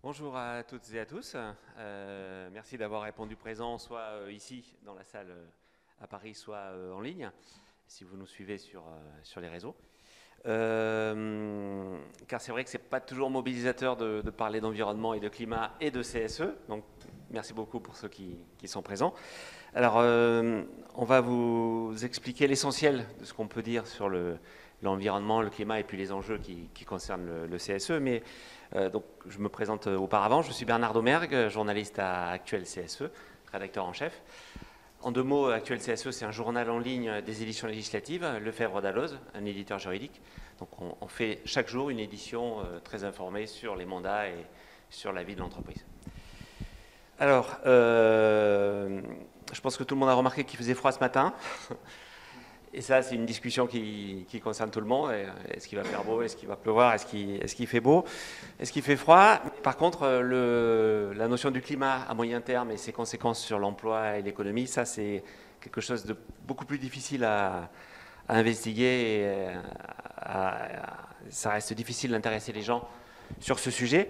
Bonjour à toutes et à tous. Merci d'avoir répondu présent, soit ici dans la salle à Paris, soit en ligne, si vous nous suivez sur les réseaux. Car c'est vrai que ce n'est pas toujours mobilisateur de parler d'environnement et de climat et de CSE. Donc merci beaucoup pour ceux qui sont présents. Alors on va vous expliquer l'essentiel de ce qu'on peut dire sur l'environnement, le climat et puis les enjeux qui concernent le CSE. Mais donc, je me présente auparavant. Je suis Bernard Domergue, journaliste à Actuel CSE, rédacteur en chef. En deux mots, Actuel CSE, c'est un journal en ligne des éditions législatives, Lefebvre Dalloz, un éditeur juridique. Donc, on fait chaque jour une édition très informée sur les mandats et sur la vie de l'entreprise. Alors, je pense que tout le monde a remarqué qu'il faisait froid ce matin. Et ça, c'est une discussion qui concerne tout le monde. Est-ce qu'il va faire beau? Est-ce qu'il va pleuvoir? Est-ce qu'il fait beau? Est-ce qu'il fait froid? Par contre, la notion du climat à moyen terme et ses conséquences sur l'emploi et l'économie, ça, c'est quelque chose de beaucoup plus difficile à investiguer. Et ça reste difficile d'intéresser les gens sur ce sujet.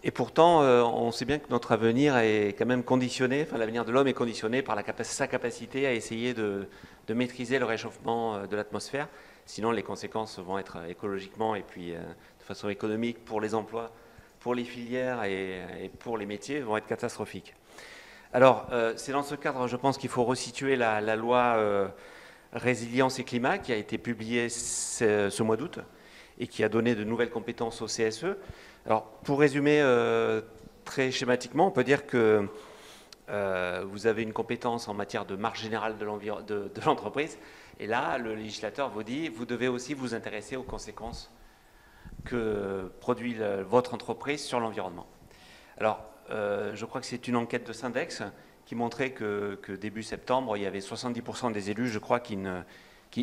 Et pourtant, on sait bien que notre avenir est quand même conditionné, enfin l'avenir de l'homme est conditionné par sa capacité à essayer de maîtriser le réchauffement de l'atmosphère. Sinon, les conséquences vont être écologiquement et puis de façon économique pour les emplois, pour les filières et pour les métiers vont être catastrophiques. Alors, c'est dans ce cadre, je pense qu'il faut resituer la loi Résilience et Climat qui a été publiée ce mois d'août et qui a donné de nouvelles compétences au CSE. Alors, pour résumer très schématiquement, on peut dire que vous avez une compétence en matière de marge générale de l'entreprise. Et là, le législateur vous dit, vous devez aussi vous intéresser aux conséquences que produit votre entreprise sur l'environnement. Alors, je crois que c'est une enquête de Syndex qui montrait que début septembre, il y avait 70% des élus, je crois, qui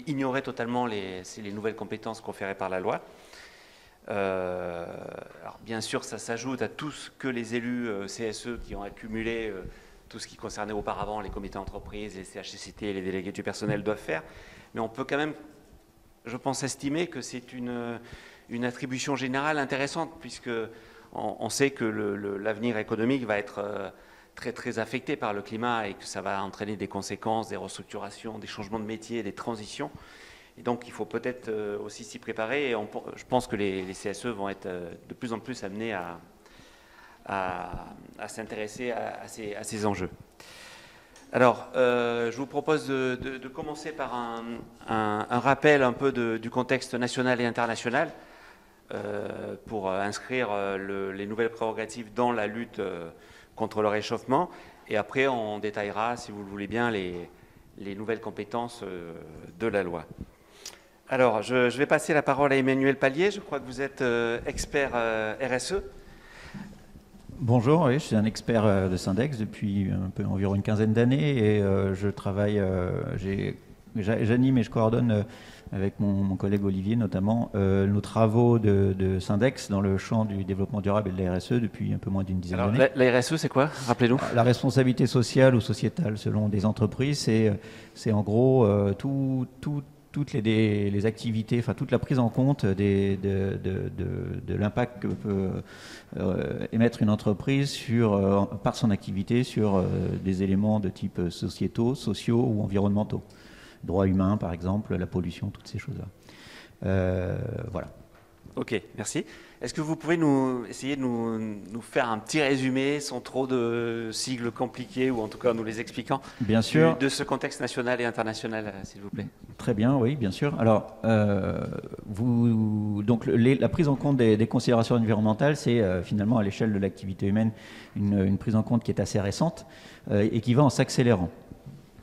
ignoraient totalement les nouvelles compétences conférées par la loi. Alors bien sûr, ça s'ajoute à tout ce que les élus CSE qui ont accumulé tout ce qui concernait auparavant les comités d'entreprise, les CHSCT et les délégués du personnel doivent faire. Mais on peut quand même, je pense, estimer que c'est une attribution générale intéressante puisque on sait que l'avenir économique va être très très affecté par le climat et que ça va entraîner des conséquences, des restructurations, des changements de métier, des transitions. Et donc, il faut peut-être aussi s'y préparer. Et je pense que les CSE vont être de plus en plus amenés à s'intéresser à ces enjeux. Alors, je vous propose de commencer par un rappel un peu du contexte national et international pour inscrire les nouvelles prérogatives dans la lutte contre le réchauffement. Et après, on détaillera, si vous le voulez bien, les nouvelles compétences de la loi. Alors, je vais passer la parole à Emmanuel Pallier. Je crois que vous êtes expert RSE. Bonjour, oui, je suis un expert de Syndex depuis environ une quinzaine d'années et je travaille, j'anime et je coordonne avec mon collègue Olivier notamment nos travaux de Syndex dans le champ du développement durable et de la RSE depuis un peu moins d'une dizaine d'années. La RSE, c'est quoi? Rappelez-nous. La responsabilité sociale ou sociétale selon des entreprises, c'est en gros toutes les activités, enfin toute la prise en compte de l'impact que peut émettre une entreprise par son activité sur des éléments de type sociétaux, sociaux ou environnementaux. Droits humains par exemple, la pollution, toutes ces choses-là. Voilà. Ok, merci. Est-ce que vous pouvez essayer de nous faire un petit résumé sans trop de sigles compliqués ou en tout cas nous les expliquant bien sûr. De ce contexte national et international, s'il vous plaît? Très bien, oui, bien sûr. Alors, donc la prise en compte des considérations environnementales, c'est finalement à l'échelle de l'activité humaine une prise en compte qui est assez récente et qui va en s'accélérant.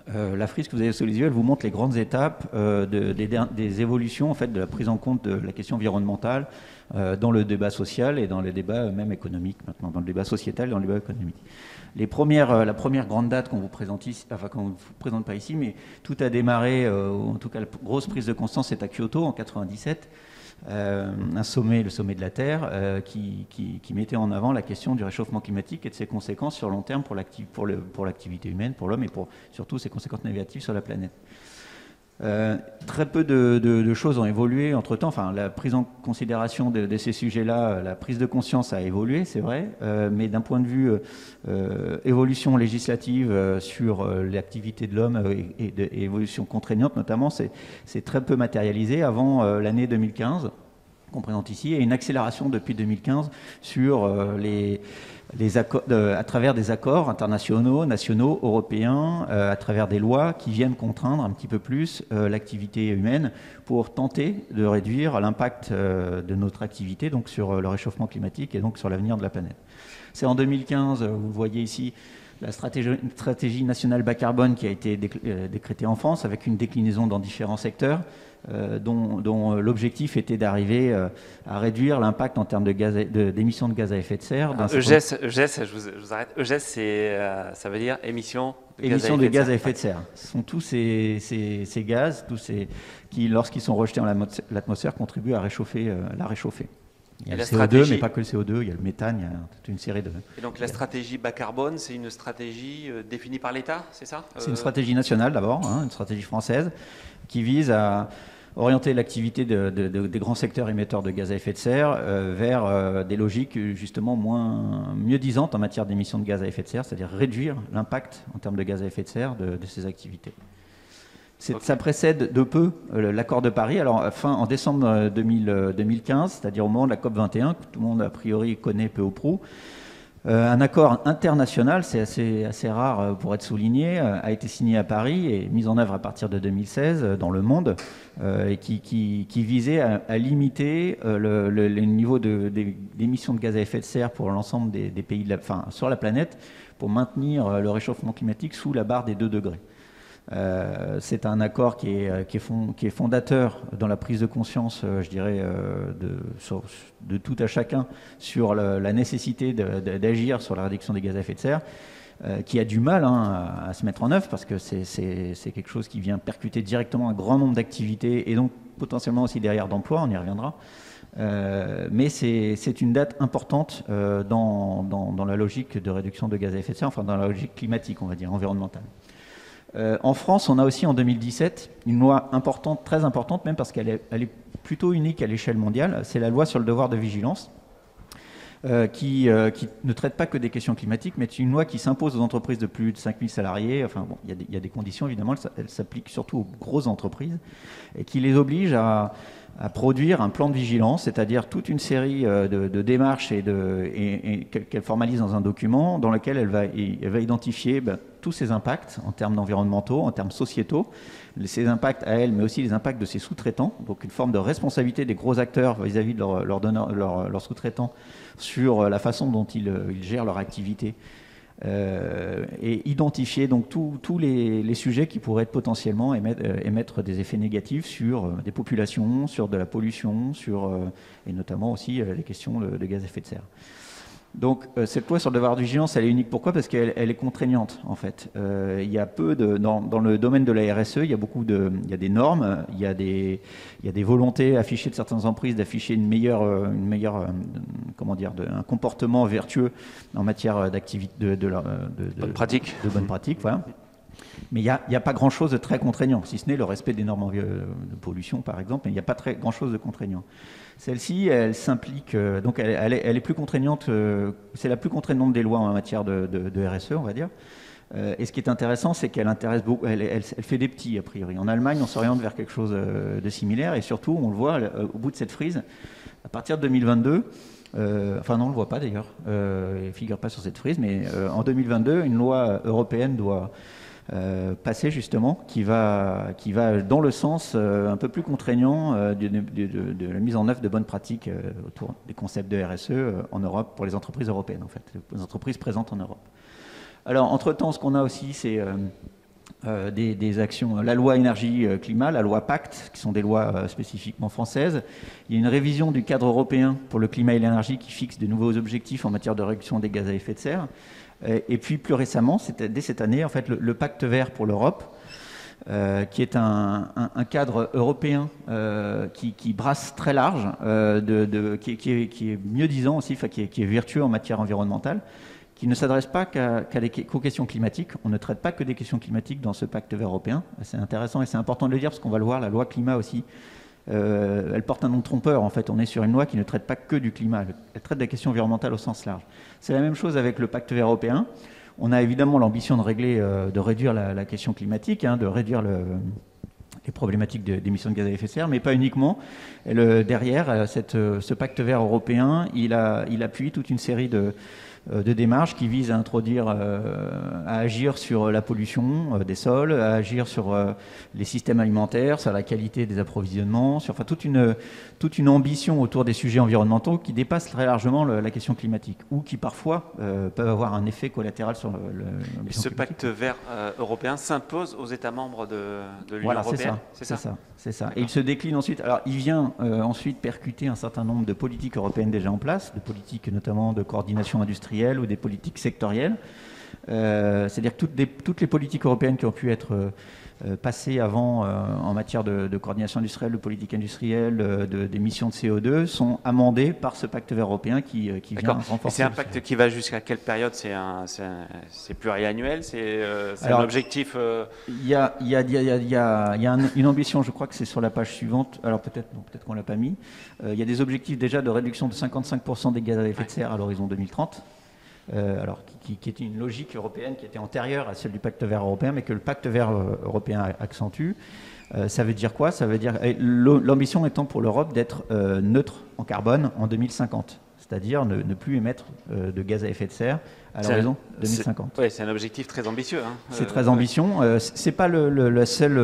La frise que vous avez sous les yeux, elle vous montre les grandes étapes des évolutions en fait, de la prise en compte de la question environnementale dans le débat social et dans le débat même économique maintenant, dans le débat sociétal et dans le débat économique. La première grande date qu'on vous présente ici, enfin qu'on ne vous présente pas ici, mais tout a démarré, en tout cas la grosse prise de conscience, c'est à Kyoto en 97. Un sommet, le sommet de la Terre, qui mettait en avant la question du réchauffement climatique et de ses conséquences sur long terme pour l'activité humaine, pour l'homme et surtout ses conséquences négatives sur la planète. Très peu de choses ont évolué entre-temps. Enfin, la prise en considération de ces sujets-là, la prise de conscience a évolué, c'est vrai, mais d'un point de vue évolution législative sur l'activité de l'homme et évolution contraignante notamment, c'est très peu matérialisé avant l'année 2015 qu'on présente ici, et une accélération depuis 2015 sur les accords, à travers des accords internationaux, nationaux, européens, à travers des lois qui viennent contraindre un petit peu plus l'activité humaine pour tenter de réduire l'impact de notre activité donc sur le réchauffement climatique et donc sur l'avenir de la planète. C'est en 2015, vous voyez ici, la stratégie nationale bas carbone qui a été décrétée en France avec une déclinaison dans différents secteurs. Dont l'objectif était d'arriver à réduire l'impact en termes d'émissions de gaz à effet de serre. EGS, je vous arrête. EGS, ça veut dire émissions de gaz à effet de serre. Ce sont tous ces gaz, qui, lorsqu'ils sont rejetés dans l'atmosphère, contribuent à la réchauffer. Il y a le CO2, mais pas que le CO2, il y a le méthane, il y a toute une série de... Et donc la stratégie bas carbone, c'est une stratégie définie par l'État, c'est ça C'est une stratégie nationale d'abord, une stratégie française, qui vise à orienter l'activité des grands secteurs émetteurs de gaz à effet de serre vers des logiques justement mieux disantes en matière d'émissions de gaz à effet de serre, c'est-à-dire réduire l'impact en termes de gaz à effet de serre de ces activités. Okay. Ça précède de peu l'accord de Paris. Alors, en décembre 2015, c'est-à-dire au moment de la COP21, que tout le monde a priori connaît peu ou prou, un accord international, c'est assez rare pour être souligné, a été signé à Paris et mis en œuvre à partir de 2016 dans le monde, et qui visait à limiter le niveau d'émissions de gaz à effet de serre pour l'ensemble des pays sur la planète, pour maintenir le réchauffement climatique sous la barre des 2 degrés. C'est un accord qui est fondateur dans la prise de conscience, je dirais, de tout à chacun sur la nécessité d'agir sur la réduction des gaz à effet de serre, qui a du mal à se mettre en œuvre parce que c'est quelque chose qui vient percuter directement un grand nombre d'activités et donc potentiellement aussi derrière d'emplois, on y reviendra. Mais c'est une date importante dans la logique de réduction de gaz à effet de serre, enfin dans la logique climatique, on va dire, environnementale. En France, on a aussi en 2017 une loi importante, très importante même parce qu'elle est plutôt unique à l'échelle mondiale. C'est la loi sur le devoir de vigilance qui ne traite pas que des questions climatiques, mais c'est une loi qui s'impose aux entreprises de plus de 5000 salariés. Enfin bon, il y a des conditions évidemment, elle s'applique surtout aux grosses entreprises et qui les oblige à produire un plan de vigilance, c'est-à-dire toute une série de démarches et qu'elle formalise dans un document dans lequel elle va identifier tous ses impacts en termes environnementaux, en termes sociétaux, ses impacts à elle, mais aussi les impacts de ses sous-traitants, donc une forme de responsabilité des gros acteurs vis-à-vis de leurs sous-traitants sur la façon dont ils gèrent leur activité. Et identifier donc tous les sujets qui pourraient être potentiellement émettre des effets négatifs sur des populations, sur de la pollution, et notamment aussi les questions de gaz à effet de serre. Donc cette loi sur le devoir de vigilance, elle est unique. Pourquoi ? Parce qu'elle est contraignante en fait. Il y a dans le domaine de la RSE, il y a des normes, il y a des volontés affichées de certaines entreprises d'afficher un comportement vertueux en matière d'activité de bonne pratique. Voilà. Mais il n'y a pas grand-chose de très contraignant, si ce n'est le respect des normes de pollution par exemple, mais il n'y a pas très grand-chose de contraignant. Celle-ci, elle s'implique, donc elle est plus contraignante, c'est la plus contraignante des lois en matière de RSE, on va dire. Et ce qui est intéressant, c'est qu'elle intéresse beaucoup, elle fait des petits a priori. En Allemagne, on s'oriente vers quelque chose de similaire et surtout, on le voit au bout de cette frise, à partir de 2022, enfin non, on ne le voit pas d'ailleurs, il ne figure pas sur cette frise, mais en 2022, une loi européenne doit passer justement, qui va dans le sens un peu plus contraignant de la mise en œuvre de bonnes pratiques autour des concepts de RSE en Europe pour les entreprises européennes en fait, les entreprises présentes en Europe. Alors entre-temps, ce qu'on a aussi, c'est des actions, la loi énergie-climat, la loi Pacte, qui sont des lois spécifiquement françaises. Il y a une révision du cadre européen pour le climat et l'énergie qui fixe de nouveaux objectifs en matière de réduction des gaz à effet de serre. Et puis plus récemment, dès cette année, en fait, le Pacte vert pour l'Europe, qui est un cadre européen qui brasse très large, qui est mieux disant aussi, qui est vertueux en matière environnementale, qui ne s'adresse pas qu'aux questions climatiques. On ne traite pas que des questions climatiques dans ce pacte vert européen. C'est intéressant et c'est important de le dire parce qu'on va le voir, la loi climat aussi, elle porte un nom trompeur. En fait, on est sur une loi qui ne traite pas que du climat, elle traite des questions environnementales au sens large. C'est la même chose avec le pacte vert européen. On a évidemment l'ambition de réduire la question climatique, de réduire les problématiques d'émissions de gaz à effet de serre, mais pas uniquement. Derrière, ce pacte vert européen, il appuie toute une série de démarches qui visent à introduire, à agir sur la pollution des sols, à agir sur les systèmes alimentaires, sur la qualité des approvisionnements, sur toute une ambition autour des sujets environnementaux qui dépassent très largement la question climatique ou qui parfois peuvent avoir un effet collatéral sur l'ambition Ce climatique. pacte vert européen s'impose aux États membres de l'Union européenne. C'est ça. Et il se décline ensuite. Alors, il vient ensuite percuter un certain nombre de politiques européennes déjà en place, de politiques notamment de coordination industrielle ou des politiques sectorielles. C'est-à-dire que toutes les politiques européennes qui ont pu être passées avant en matière de coordination industrielle, de politique industrielle, d'émissions de CO2 sont amendées par ce pacte vert européen qui vient renforcer. C'est un pacte qui va jusqu'à quelle période? C'est pluriannuel? C'est un objectif Il y a une ambition, je crois que c'est sur la page suivante, alors peut-être qu'on ne l'a pas mis. Il y a des objectifs déjà de réduction de 55% des gaz à effet de serre à l'horizon 2030. Qui était une logique européenne qui était antérieure à celle du pacte vert européen, mais que le pacte vert européen accentue. Ça veut dire quoi? Ça veut dire l'ambition étant pour l'Europe d'être neutre en carbone en 2050, c'est-à-dire ne plus émettre de gaz à effet de serre à l'horizon 2050. Oui, c'est un objectif très ambitieux. C'est très ambitieux. C'est pas la seule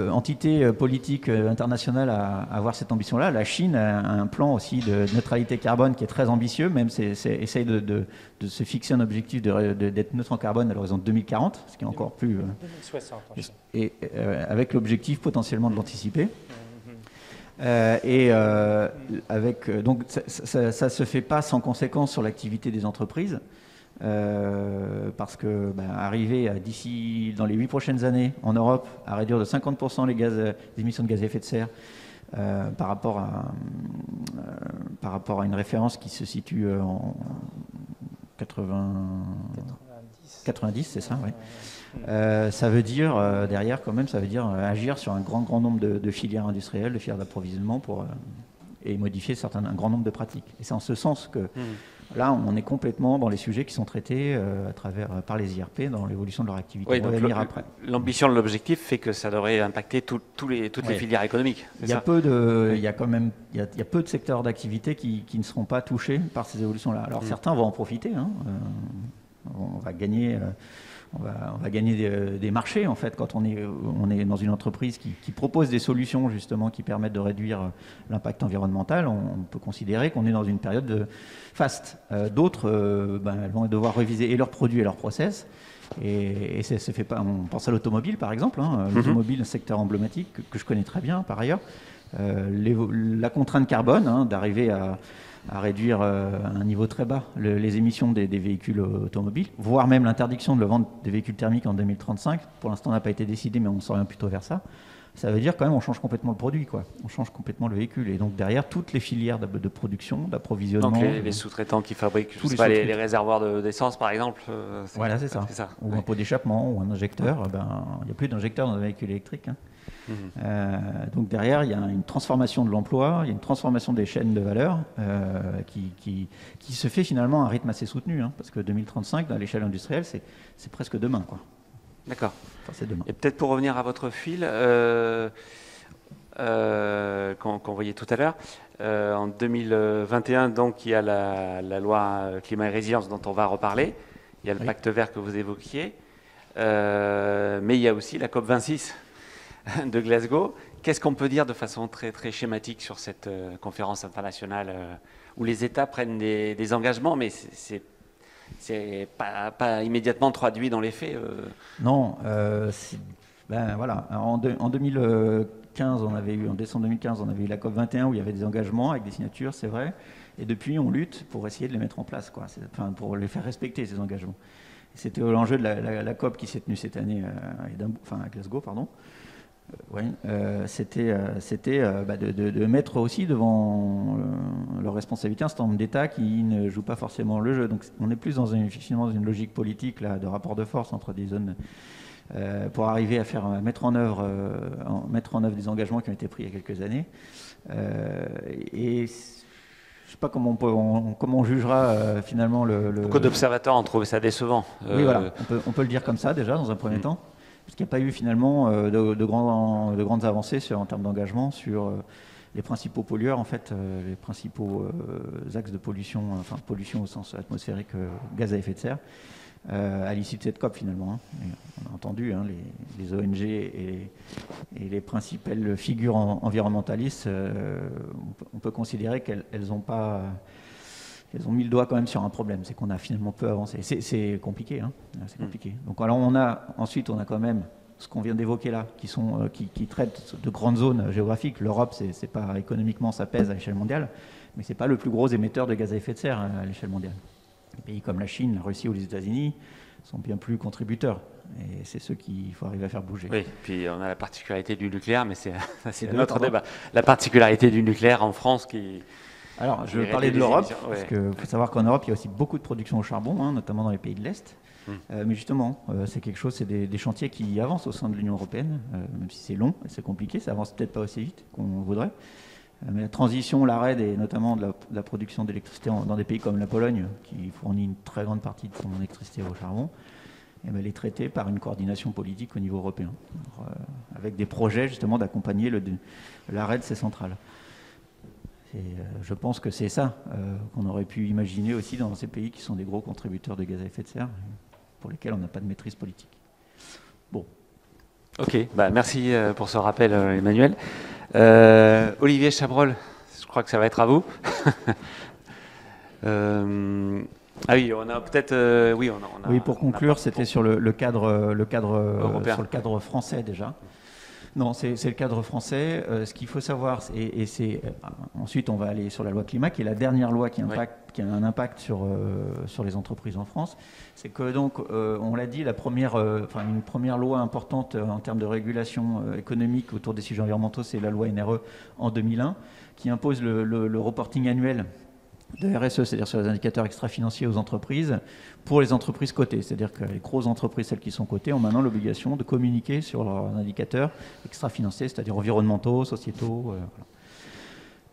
entité politique internationale à avoir cette ambition-là. La Chine a un plan aussi de neutralité carbone qui est très ambitieux, même essaye de se fixer un objectif d'être neutre en carbone à l'horizon 2040, ce qui est encore plus... 2060. Et avec l'objectif potentiellement de l'anticiper. Donc ça se fait pas sans conséquence sur l'activité des entreprises. Parce que arriver d'ici dans les 8 prochaines années en Europe à réduire de 50% les émissions de gaz à effet de serre par rapport à une référence qui se situe en 90, c'est ça, oui. Ça veut dire derrière quand même, ça veut dire agir sur un grand nombre de filières industrielles, de filières d'approvisionnement et modifier un grand nombre de pratiques. Et c'est en ce sens que là, on est complètement dans les sujets qui sont traités par les IRP dans l'évolution de leur activité. Oui, on va venir après. L'ambition de l'objectif fait que ça devrait impacter toutes les filières économiques. Il y a peu de secteurs d'activité qui ne seront pas touchés par ces évolutions-là. Alors certains vont en profiter. On va gagner. On va gagner des marchés en fait quand on est dans une entreprise qui propose des solutions justement qui permettent de réduire l'impact environnemental. On peut considérer qu'on est dans une période faste. D'autres, elles vont devoir réviser et leurs produits et leurs process. Et ça se fait pas. On pense à l'automobile par exemple. L'automobile, un secteur emblématique que je connais très bien par ailleurs. La contrainte carbone, d'arriver à réduire à un niveau très bas les émissions des véhicules automobiles, voire même l'interdiction de la vente des véhicules thermiques en 2035. Pour l'instant, n'a pas été décidé, mais on s'oriente plutôt vers ça. Ça veut dire quand même on change complètement le produit, quoi. On change complètement le véhicule. Et donc derrière, toutes les filières de production, d'approvisionnement... Donc les sous-traitants qui fabriquent les réservoirs d'essence, par exemple. Voilà, c'est ça. Ou un pot d'échappement, ou un injecteur. Il n'y a plus d'injecteur dans un véhicule électrique. Donc derrière, il y a une transformation de l'emploi, il y a une transformation des chaînes de valeur qui se fait finalement à un rythme assez soutenu, parce que 2035, à l'échelle industrielle, c'est presque demain, quoi. D'accord. Enfin, c'est demain. Et peut-être pour revenir à votre fil, qu'on voyait tout à l'heure, en 2021, donc, il y a la loi climat et résilience dont on va reparler, il y a le pacte vert que vous évoquiez, mais il y a aussi la COP26 de Glasgow. Qu'est-ce qu'on peut dire de façon très, très schématique sur cette conférence internationale où les États prennent des engagements, mais c'est pas immédiatement traduit dans les faits Non, voilà. En 2015, en décembre 2015, on avait eu la COP21 où il y avait des engagements avec des signatures, c'est vrai. Et depuis, on lutte pour essayer de les mettre en place, quoi. Pour les faire respecter, ces engagements. C'était l'enjeu de la COP qui s'est tenue cette année à Glasgow, pardon. Oui, c'était de mettre aussi devant leur responsabilité un certain nombre d'États qui ne jouent pas forcément le jeu. Donc on est plus dans finalement une logique politique là, de rapport de force entre des zones pour arriver à mettre en œuvre des engagements qui ont été pris il y a quelques années. Et je ne sais pas comment on jugera finalement Beaucoup d'observateurs ont trouvé ça décevant. Oui, voilà, on peut le dire comme ça déjà dans un premier temps. Parce qu'il n'y a pas eu finalement de grandes avancées en termes d'engagement sur les principaux pollueurs, en fait, les principaux axes de pollution, enfin pollution au sens atmosphérique, gaz à effet de serre, à l'issue de cette COP finalement. Hein. On a entendu les ONG et les principales figures environnementalistes, on peut considérer qu'elles ont pas... Elles ont mis le doigt quand même sur un problème, c'est qu'on a finalement peu avancé. C'est compliqué, hein. C'est compliqué. Donc alors ensuite on a quand même ce qu'on vient d'évoquer là, qui traitent de grandes zones géographiques. L'Europe, c'est pas économiquement, ça pèse à l'échelle mondiale, mais c'est pas le plus gros émetteur de gaz à effet de serre à l'échelle mondiale. Les pays comme la Chine, la Russie ou les États-Unis sont bien plus contributeurs. Et c'est ceux qu'il faut arriver à faire bouger. Oui, puis on a la particularité du nucléaire, mais c'est un autre débat. La particularité du nucléaire en France qui... Alors, je parlais de l'Europe, parce qu'il faut savoir qu'en Europe, il y a aussi beaucoup de production au charbon, hein, notamment dans les pays de l'Est. Mais justement, c'est quelque chose, c'est des chantiers qui avancent au sein de l'Union européenne, même si c'est long, c'est compliqué, ça avance peut-être pas aussi vite qu'on voudrait. Mais la transition, l'arrêt, et notamment de la production d'électricité dans des pays comme la Pologne, qui fournit une très grande partie de son électricité au charbon, et elle est traitée par une coordination politique au niveau européen, avec des projets justement d'accompagner l'arrêt de ces centrales. Je pense que c'est ça qu'on aurait pu imaginer aussi dans ces pays qui sont des gros contributeurs de gaz à effet de serre, pour lesquels on n'a pas de maîtrise politique. Bon. Ok, merci pour ce rappel, Emmanuel. Olivier Chabrol, je crois que ça va être à vous. Ah oui, on a peut-être... oui, pour conclure, c'était sur le cadre européen. Sur le cadre français déjà. Non, c'est le cadre français. Ce qu'il faut savoir, ensuite on va aller sur la loi climat, qui est la dernière loi qui a un impact sur les entreprises en France. C'est que donc, on l'a dit, une première loi importante en termes de régulation économique autour des sujets environnementaux, c'est la loi NRE en 2001, qui impose le reporting annuel de RSE, c'est-à-dire sur les indicateurs extra-financiers aux entreprises, pour les entreprises cotées. C'est-à-dire que les grosses entreprises, celles qui sont cotées, ont maintenant l'obligation de communiquer sur leurs indicateurs extra-financiers, c'est-à-dire environnementaux, sociétaux. Voilà.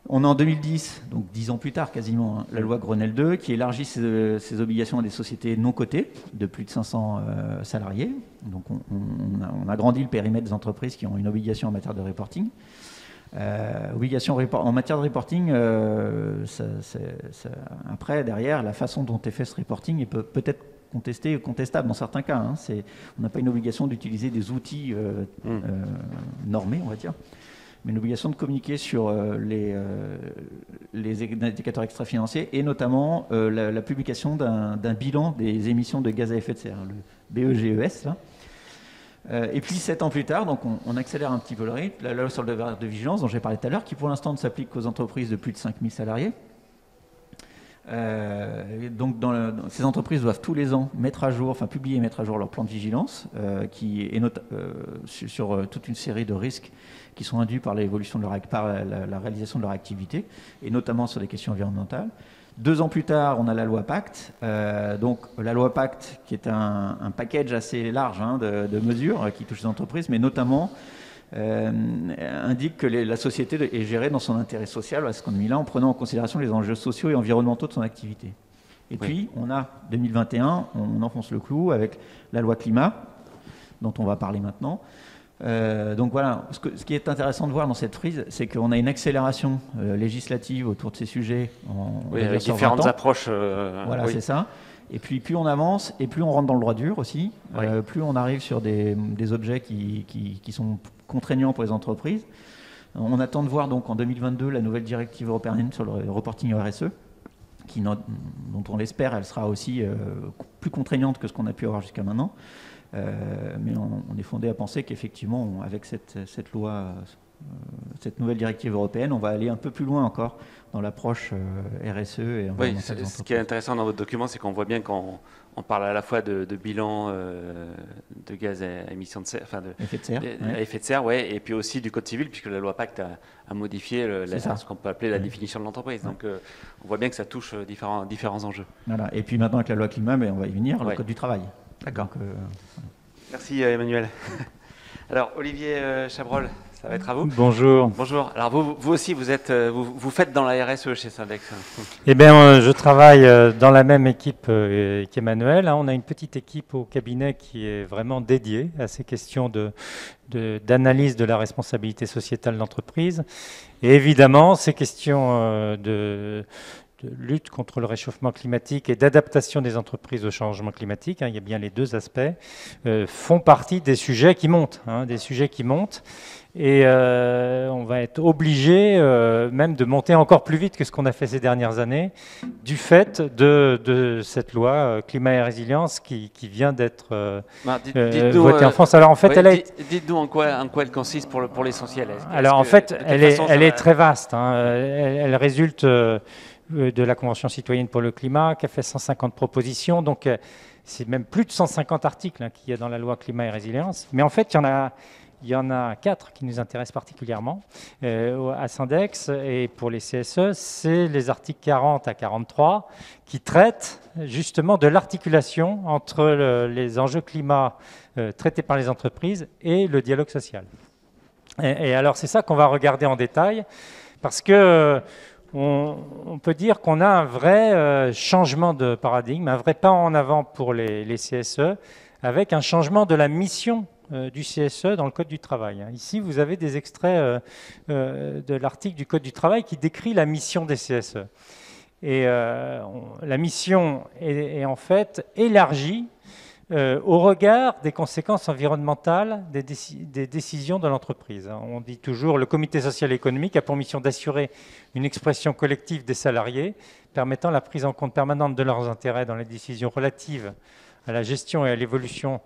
On est en 2010, donc 10 ans plus tard quasiment, hein, la loi Grenelle 2, qui élargit ces obligations à des sociétés non cotées, de plus de 500 salariés. Donc on a agrandi le périmètre des entreprises qui ont une obligation en matière de reporting. Obligation en matière de reporting, après, derrière, la façon dont est fait ce reporting peut être contestable dans certains cas. Hein. On n'a pas une obligation d'utiliser des outils normés, on va dire, mais une obligation de communiquer sur les indicateurs extra-financiers et notamment la publication d'un bilan des émissions de gaz à effet de serre, le BEGES, là. Et puis 7 ans plus tard, donc on accélère un petit peu le rythme, la loi sur le devoir de vigilance dont j'ai parlé tout à l'heure, qui pour l'instant ne s'applique qu'aux entreprises de plus de 5000 salariés. Donc ces entreprises doivent tous les ans publier et mettre à jour leur plan de vigilance, qui est sur toute une série de risques qui sont induits par l'évolution par la réalisation de leur activité, et notamment sur des questions environnementales. 2 ans plus tard, on a la loi Pacte. Donc la loi Pacte, qui est un package assez large de mesures qui touchent les entreprises, mais notamment indique que la société est gérée dans son intérêt social, ce qu'on a mis là, en prenant en considération les enjeux sociaux et environnementaux de son activité. Et puis, on a 2021, on enfonce le clou avec la loi climat, dont on va parler maintenant. Donc voilà, ce qui est intéressant de voir dans cette frise, c'est qu'on a une accélération législative autour de ces sujets. Avec différentes approches. Voilà, c'est ça. Et puis plus on avance, et plus on rentre dans le droit dur aussi, plus on arrive sur des objets qui sont contraignants pour les entreprises. On attend de voir donc en 2022 la nouvelle directive européenne sur le reporting RSE, dont on l'espère, elle sera aussi plus contraignante que ce qu'on a pu avoir jusqu'à maintenant. Mais on est fondé à penser qu'effectivement, avec cette loi cette nouvelle directive européenne, on va aller un peu plus loin encore dans l'approche RSE et environnementale. Oui, ce qui est intéressant dans votre document, c'est qu'on voit bien qu'on parle à la fois de bilan de gaz à émissions de serre, enfin effet de serre, à effet de serre, ouais, et puis aussi du code civil, puisque la loi Pacte a modifié ce qu'on peut appeler la définition de l'entreprise. Donc on voit bien que ça touche différents enjeux. Voilà. Et puis maintenant avec la loi climat, on va y venir, le code du travail. D'accord. Merci Emmanuel. Alors Olivier Chabrol, ça va être à vous. Bonjour. Bonjour. Alors vous aussi, vous faites dans la RSE chez Syndex. Eh bien, je travaille dans la même équipe qu'Emmanuel. On a une petite équipe au cabinet qui est vraiment dédiée à ces questions d'analyse de la responsabilité sociétale de l'entreprise. Et évidemment, ces questions de lutte contre le réchauffement climatique et d'adaptation des entreprises au changement climatique, il y a bien les deux aspects, font partie des sujets qui montent, Et on va être obligé même de monter encore plus vite que ce qu'on a fait ces dernières années, du fait de cette loi climat et résilience qui vient d'être votée en France. Alors en fait, dites-nous en quoi elle consiste pour l'essentiel. Alors en fait, elle est très vaste. Elle résulte de la Convention citoyenne pour le climat, qui a fait 150 propositions. Donc, c'est même plus de 150 articles qu'il y a dans la loi climat et résilience. Mais en fait, il y en a 4 qui nous intéressent particulièrement à Syndex. Et pour les CSE, c'est les articles 40 à 43 qui traitent justement de l'articulation entre les enjeux climat traités par les entreprises et le dialogue social. Et alors, c'est ça qu'on va regarder en détail, parce que on peut dire qu'on a un vrai changement de paradigme, un vrai pas en avant pour les CSE, avec un changement de la mission du CSE dans le Code du travail. Ici, vous avez des extraits de l'article du Code du travail qui décrit la mission des CSE. Et la mission est en fait élargie au regard des conséquences environnementales des décisions de l'entreprise. On dit toujours le comité social et économique a pour mission d'assurer une expression collective des salariés permettant la prise en compte permanente de leurs intérêts dans les décisions relatives à la gestion et à l'évolution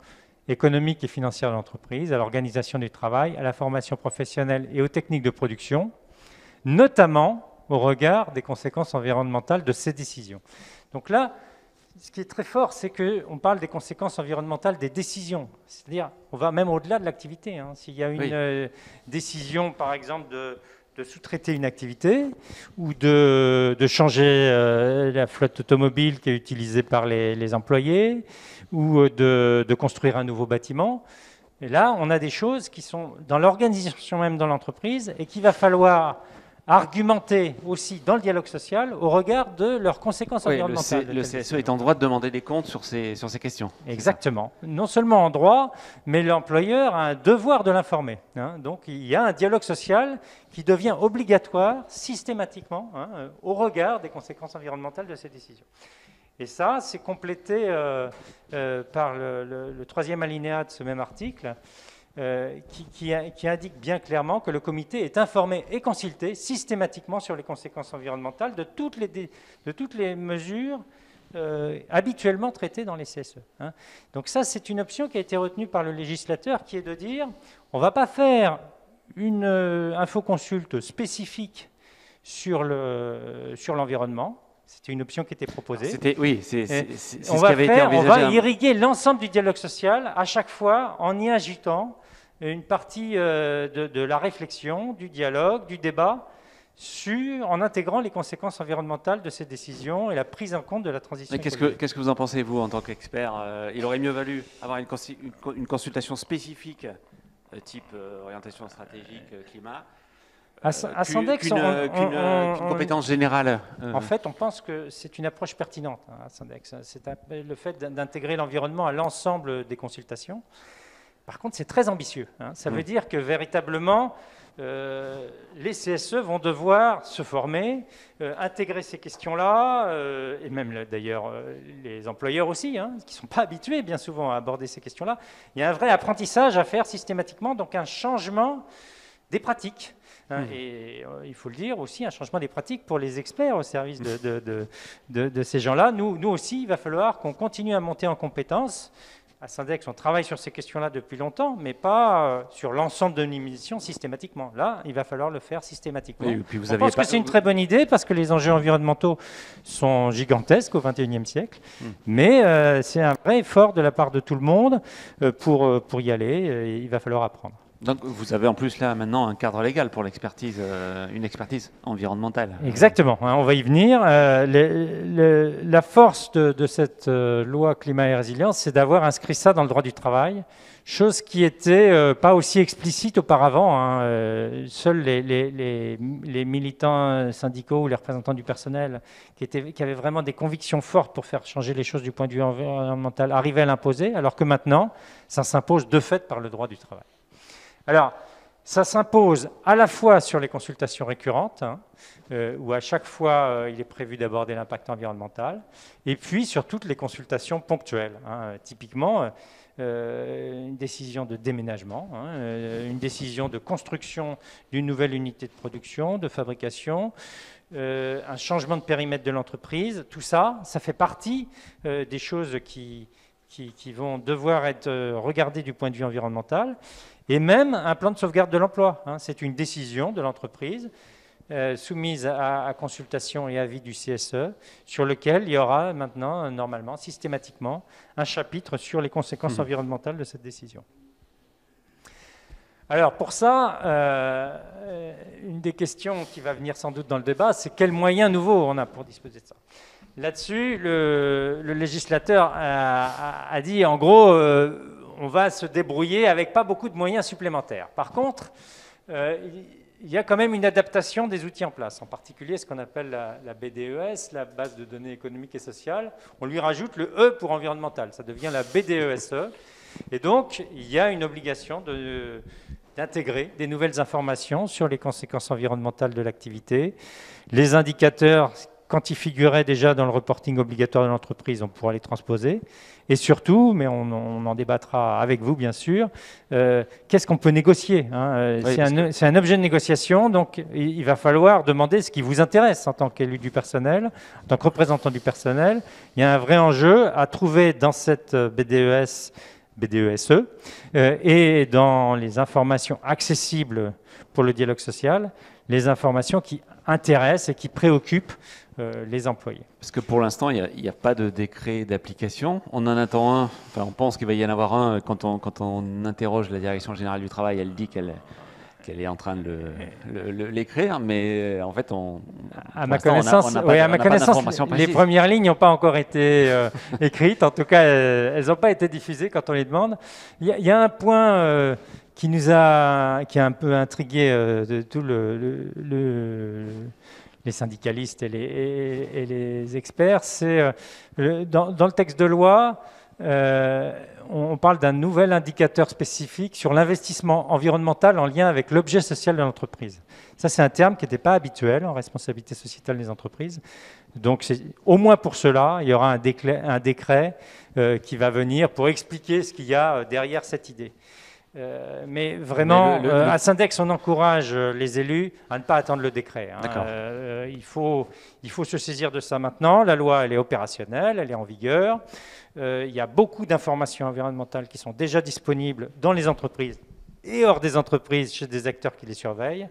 économique et financière de l'entreprise, à l'organisation du travail, à la formation professionnelle et aux techniques de production, notamment au regard des conséquences environnementales de ces décisions. Donc là, ce qui est très fort, c'est qu'on parle des conséquences environnementales des décisions. C'est-à-dire, on va même au-delà de l'activité. S'il y a une décision, par exemple, de sous-traiter une activité ou de changer la flotte automobile qui est utilisée par les employés ou de construire un nouveau bâtiment, et là, on a des choses qui sont dans l'organisation même dans l'entreprise et qu'il va falloir argumenter aussi dans le dialogue social au regard de leurs conséquences environnementales. Le CSE est en droit de demander des comptes sur ces questions. Exactement. Non seulement en droit, mais l'employeur a un devoir de l'informer. Donc il y a un dialogue social qui devient obligatoire systématiquement au regard des conséquences environnementales de ces décisions. Et ça, c'est complété par le troisième alinéa de ce même article, qui indique bien clairement que le comité est informé et consulté systématiquement sur les conséquences environnementales de toutes les mesures habituellement traitées dans les CSE. Donc ça, c'est une option qui a été retenue par le législateur, qui est de dire on ne va pas faire une infoconsulte spécifique sur l'environnement. C'était une option qui était proposée. C'est ce qui avait été envisagé. On va irriguer l'ensemble du dialogue social à chaque fois en y ajoutant une partie de la réflexion, du dialogue, du débat, en intégrant les conséquences environnementales de ces décisions et la prise en compte de la transition écologique. Qu'est-ce que vous en pensez, vous, en tant qu'expert? Il aurait mieux valu avoir une consultation spécifique, type orientation stratégique, climat, à Syndex, qu'une compétence générale. En fait, on pense que c'est une approche pertinente à Syndex. C'est le fait d'intégrer l'environnement à l'ensemble des consultations. Par contre, c'est très ambitieux. Ça veut dire que véritablement, les CSE vont devoir se former, intégrer ces questions-là, et même d'ailleurs les employeurs aussi, qui ne sont pas habitués bien souvent à aborder ces questions-là. Il y a un vrai apprentissage à faire systématiquement, donc un changement des pratiques. Et il faut le dire aussi, un changement des pratiques pour les experts au service de ces gens-là. Nous aussi, il va falloir qu'on continue à monter en compétences à Syndex, on travaille sur ces questions-là depuis longtemps, mais pas sur l'ensemble de nos missions systématiquement. Là, il va falloir le faire systématiquement. Oui, puis je pense que c'est une très bonne idée parce que les enjeux environnementaux sont gigantesques au XXIe siècle, mais c'est un vrai effort de la part de tout le monde pour y aller. Il va falloir apprendre. Donc vous avez en plus là maintenant un cadre légal pour l'expertise, une expertise environnementale. Exactement, on va y venir. La force de cette loi climat et résilience, c'est d'avoir inscrit ça dans le droit du travail, chose qui était pas aussi explicite auparavant. Seuls les militants syndicaux ou les représentants du personnel qui avaient vraiment des convictions fortes pour faire changer les choses du point de vue environnemental arrivaient à l'imposer, alors que maintenant, ça s'impose de fait par le droit du travail. Alors, ça s'impose à la fois sur les consultations récurrentes, où à chaque fois il est prévu d'aborder l'impact environnemental, et puis sur toutes les consultations ponctuelles. Typiquement, une décision de déménagement, une décision de construction d'une nouvelle unité de production, de fabrication, un changement de périmètre de l'entreprise. Tout ça, ça fait partie des choses qui vont devoir être regardées du point de vue environnemental. Et même un plan de sauvegarde de l'emploi. C'est une décision de l'entreprise soumise à consultation et avis du CSE, sur lequel il y aura maintenant, normalement, systématiquement, un chapitre sur les conséquences environnementales de cette décision. Alors pour ça, une des questions qui va venir sans doute dans le débat, c'est quels moyens nouveaux on a pour disposer de ça. Là-dessus, le législateur a dit, en gros, on va se débrouiller avec pas beaucoup de moyens supplémentaires. Par contre, il y a quand même une adaptation des outils en place, en particulier ce qu'on appelle la BDES, la base de données économiques et sociales. On lui rajoute le E pour environnemental, ça devient la BDESE. Et donc, il y a une obligation d'intégrer des nouvelles informations sur les conséquences environnementales de l'activité. Les indicateurs, quand ils figuraient déjà dans le reporting obligatoire de l'entreprise, on pourra les transposer. Et surtout, mais on en débattra avec vous bien sûr, qu'est-ce qu'on peut négocier, oui, c'est un objet de négociation, donc il va falloir demander ce qui vous intéresse en tant qu'élu du personnel, en tant que représentant du personnel. Il y a un vrai enjeu à trouver dans cette BDES, BDESE et dans les informations accessibles pour le dialogue social, les informations qui intéressent et qui préoccupent les employés. Parce que pour l'instant, il n'y a pas de décret d'application. On en attend un, enfin on pense qu'il va y en avoir un quand on interroge la Direction Générale du Travail, elle dit qu'elle est en train de l'écrire, mais en fait, à ma connaissance, les premières lignes n'ont pas encore été écrites, en tout cas, elles n'ont pas été diffusées quand on les demande. Il y a un point qui a un peu intrigué de tout les syndicalistes et les experts, c'est dans le texte de loi, on parle d'un nouvel indicateur spécifique sur l'investissement environnemental en lien avec l'objet social de l'entreprise. Ça, c'est un terme qui n'était pas habituel en responsabilité sociétale des entreprises. Donc, au moins pour cela, il y aura un décret qui va venir pour expliquer ce qu'il y a derrière cette idée. Mais vraiment, à Syndex, on encourage les élus à ne pas attendre le décret. Il faut se saisir de ça maintenant. La loi, elle est opérationnelle, elle est en vigueur. Il y a beaucoup d'informations environnementales qui sont déjà disponibles dans les entreprises et hors des entreprises, chez des acteurs qui les surveillent.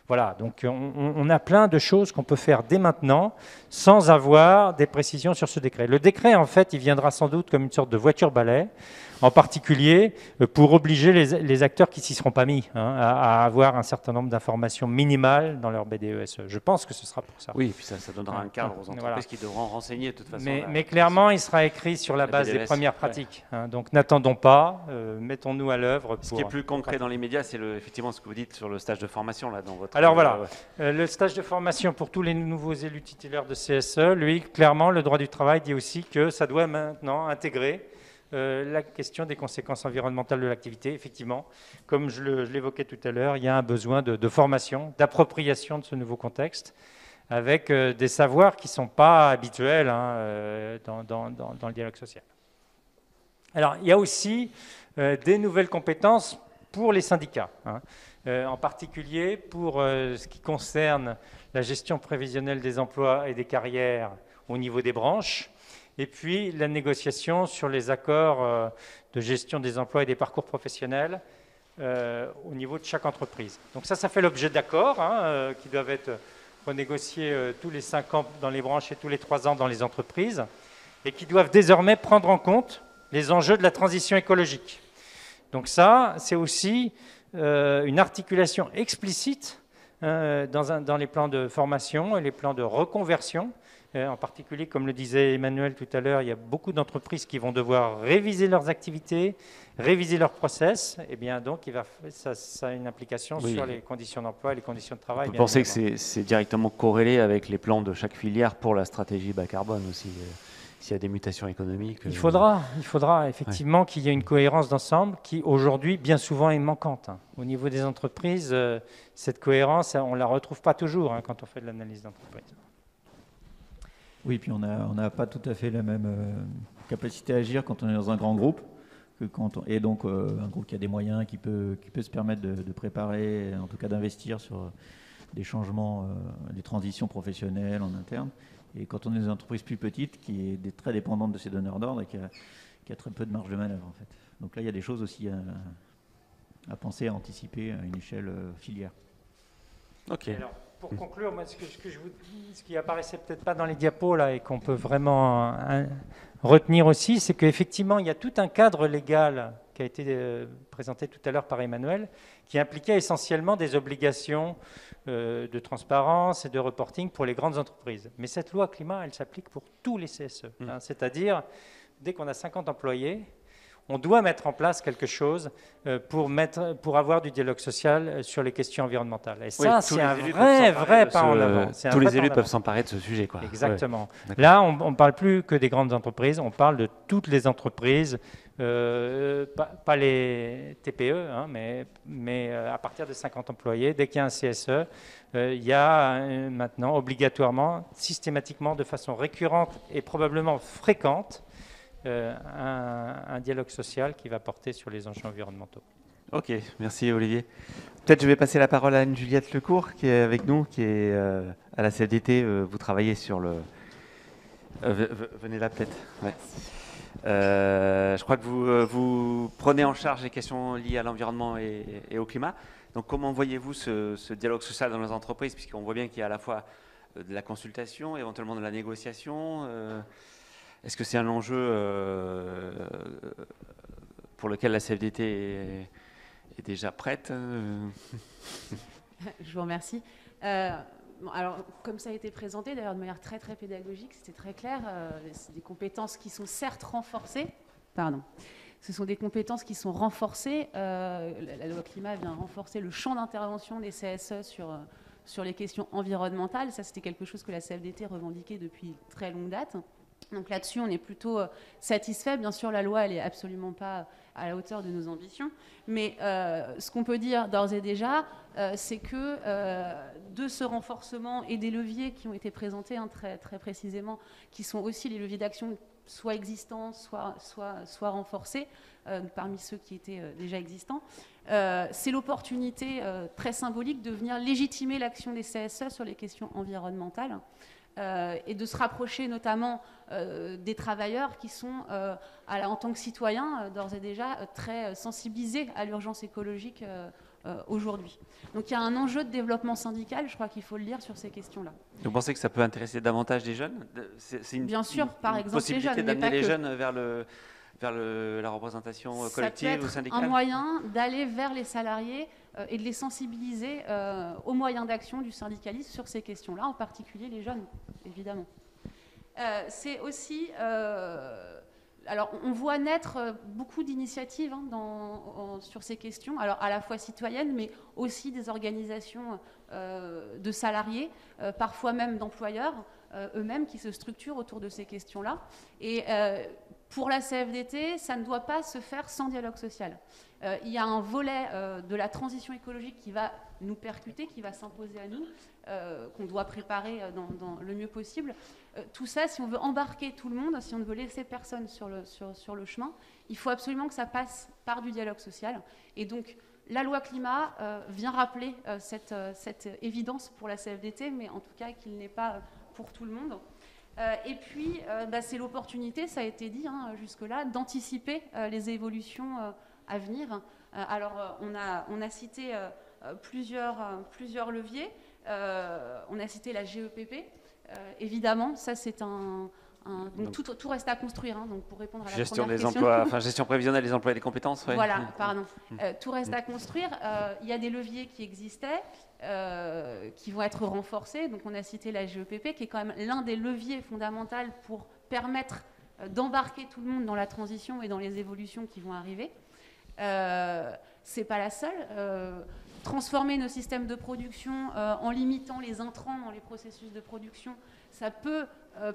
Voilà, donc on a plein de choses qu'on peut faire dès maintenant sans avoir des précisions sur ce décret. Le décret, en fait, il viendra sans doute comme une sorte de voiture-balai, en particulier pour obliger les acteurs qui ne s'y seront pas mis à avoir un certain nombre d'informations minimales dans leur BDESE. Je pense que ce sera pour ça. Oui, et puis ça donnera un cadre aux entreprises qui devront renseigner de toute façon. Mais clairement, il sera écrit sur la base des premières pratiques. Donc n'attendons pas, mettons-nous à l'œuvre. Ce qui est plus concret dans les médias, c'est effectivement ce que vous dites sur le stage de formation là, dans votre... Alors voilà, le stage de formation pour tous les nouveaux élus titulaires de CSE, lui, clairement, le droit du travail dit aussi que ça doit maintenant intégrer la question des conséquences environnementales de l'activité. Effectivement, comme je l'évoquais tout à l'heure, il y a un besoin de formation, d'appropriation de ce nouveau contexte, avec des savoirs qui ne sont pas habituels dans le dialogue social. Alors, il y a aussi des nouvelles compétences pour les syndicats, en particulier pour ce qui concerne la gestion prévisionnelle des emplois et des carrières au niveau des branches, et puis la négociation sur les accords de gestion des emplois et des parcours professionnels au niveau de chaque entreprise. Donc ça fait l'objet d'accords qui doivent être renégociés tous les 5 ans dans les branches et tous les 3 ans dans les entreprises, et qui doivent désormais prendre en compte les enjeux de la transition écologique. Donc ça, c'est aussi une articulation explicite dans les plans de formation et les plans de reconversion. En particulier, comme le disait Emmanuel tout à l'heure, il y a beaucoup d'entreprises qui vont devoir réviser leurs activités, réviser leurs process. Et bien donc, ça a une implication sur les conditions d'emploi et les conditions de travail. On peut penser que c'est directement corrélé avec les plans de chaque filière pour la stratégie bas carbone aussi. S'il y a des mutations économiques. Il faudra effectivement qu'il y ait une cohérence d'ensemble qui, aujourd'hui, bien souvent est manquante. Au niveau des entreprises, cette cohérence, on ne la retrouve pas toujours quand on fait de l'analyse d'entreprise. Oui, puis on n'a pas tout à fait la même capacité à agir quand on est dans un grand groupe, et donc un groupe qui a des moyens, qui peut se permettre de préparer, en tout cas d'investir sur des changements, des transitions professionnelles en interne. Et quand on est dans une entreprise plus petite, qui est très dépendante de ses donneurs d'ordre et qui a très peu de marge de manœuvre, en fait. Donc là, il y a des choses aussi à penser, à anticiper à une échelle filière. Ok. Alors, pour conclure, moi, ce qui apparaissait peut-être pas dans les diapos là et qu'on peut vraiment retenir aussi, c'est qu'effectivement, il y a tout un cadre légal qui a été présenté tout à l'heure par Emmanuel, qui impliquait essentiellement des obligations de transparence et de reporting pour les grandes entreprises. Mais cette loi climat, elle s'applique pour tous les CSE. C'est-à-dire, dès qu'on a 50 employés, on doit mettre en place quelque chose pour avoir du dialogue social sur les questions environnementales. Et ça, c'est un vrai pas en avant. Tous les élus peuvent s'emparer de ce sujet, quoi. Exactement. Ouais. Là, on ne parle plus que des grandes entreprises, on parle de toutes les entreprises, pas les TPE, mais à partir de 50 employés. Dès qu'il y a un CSE, il y a maintenant obligatoirement, systématiquement, de façon récurrente et probablement fréquente, un dialogue social qui va porter sur les enjeux environnementaux. Ok, merci Olivier. Peut-être je vais passer la parole à Anne-Juliette Lecourt qui est avec nous, qui est à la CFDT. Vous travaillez sur le... venez là peut-être. Ouais. Je crois que vous prenez en charge les questions liées à l'environnement et au climat. Donc comment voyez-vous ce dialogue social dans les entreprises, puisqu'on voit bien qu'il y a à la fois de la consultation, éventuellement de la négociation. Est-ce que c'est un enjeu pour lequel la CFDT est déjà prête? Je vous remercie. Alors, comme ça a été présenté, d'ailleurs de manière très très pédagogique, c'était très clair, c'est des compétences qui sont certes renforcées. Ce sont des compétences qui sont renforcées. La loi climat vient renforcer le champ d'intervention des CSE sur les questions environnementales. Ça, c'était quelque chose que la CFDT revendiquait depuis très longue date. Donc là-dessus, on est plutôt satisfait. Bien sûr, la loi, elle n'est absolument pas à la hauteur de nos ambitions. Mais ce qu'on peut dire d'ores et déjà, c'est que de ce renforcement et des leviers qui ont été présentés très, très précisément, qui sont aussi les leviers d'action soit existants, soit renforcés, parmi ceux qui étaient déjà existants, c'est l'opportunité très symbolique de venir légitimer l'action des CSE sur les questions environnementales. Et de se rapprocher notamment des travailleurs qui sont, en tant que citoyens, d'ores et déjà très sensibilisés à l'urgence écologique aujourd'hui. Donc il y a un enjeu de développement syndical, je crois qu'il faut le dire, sur ces questions-là. Vous pensez que ça peut intéresser davantage les jeunes? Bien sûr, par exemple possibilité d'amener les jeunes vers la représentation collective ou syndicale? Ça peut être un moyen d'aller vers les salariés et de les sensibiliser aux moyens d'action du syndicalisme sur ces questions-là, en particulier les jeunes, évidemment. C'est aussi... alors, on voit naître beaucoup d'initiatives sur ces questions, alors à la fois citoyennes, mais aussi des organisations de salariés, parfois même d'employeurs eux-mêmes qui se structurent autour de ces questions-là. Et pour la CFDT, ça ne doit pas se faire sans dialogue social. Il y a un volet de la transition écologique qui va nous percuter, qui va s'imposer à nous, qu'on doit préparer dans le mieux possible. Tout ça, si on veut embarquer tout le monde, si on ne veut laisser personne sur le chemin, il faut absolument que ça passe par du dialogue social. Et donc, la loi climat vient rappeler cette évidence pour la CFDT, mais en tout cas qu'il n'est pas pour tout le monde. Et puis, c'est l'opportunité, ça a été dit jusque-là, d'anticiper les évolutions à venir. Alors, on a cité plusieurs leviers. On a cité la GEPP. Évidemment, ça c'est donc tout reste à construire. Donc pour répondre à la gestion première des question. emplois, enfin gestion prévisionnelle des emplois et des compétences. Ouais. Voilà, pardon. Tout reste à construire. Il y a des leviers qui existaient, qui vont être renforcés. Donc on a cité la GEPP, qui est quand même l'un des leviers fondamentaux pour permettre d'embarquer tout le monde dans la transition et dans les évolutions qui vont arriver. C'est pas la seule. Transformer nos systèmes de production en limitant les intrants dans les processus de production, ça peut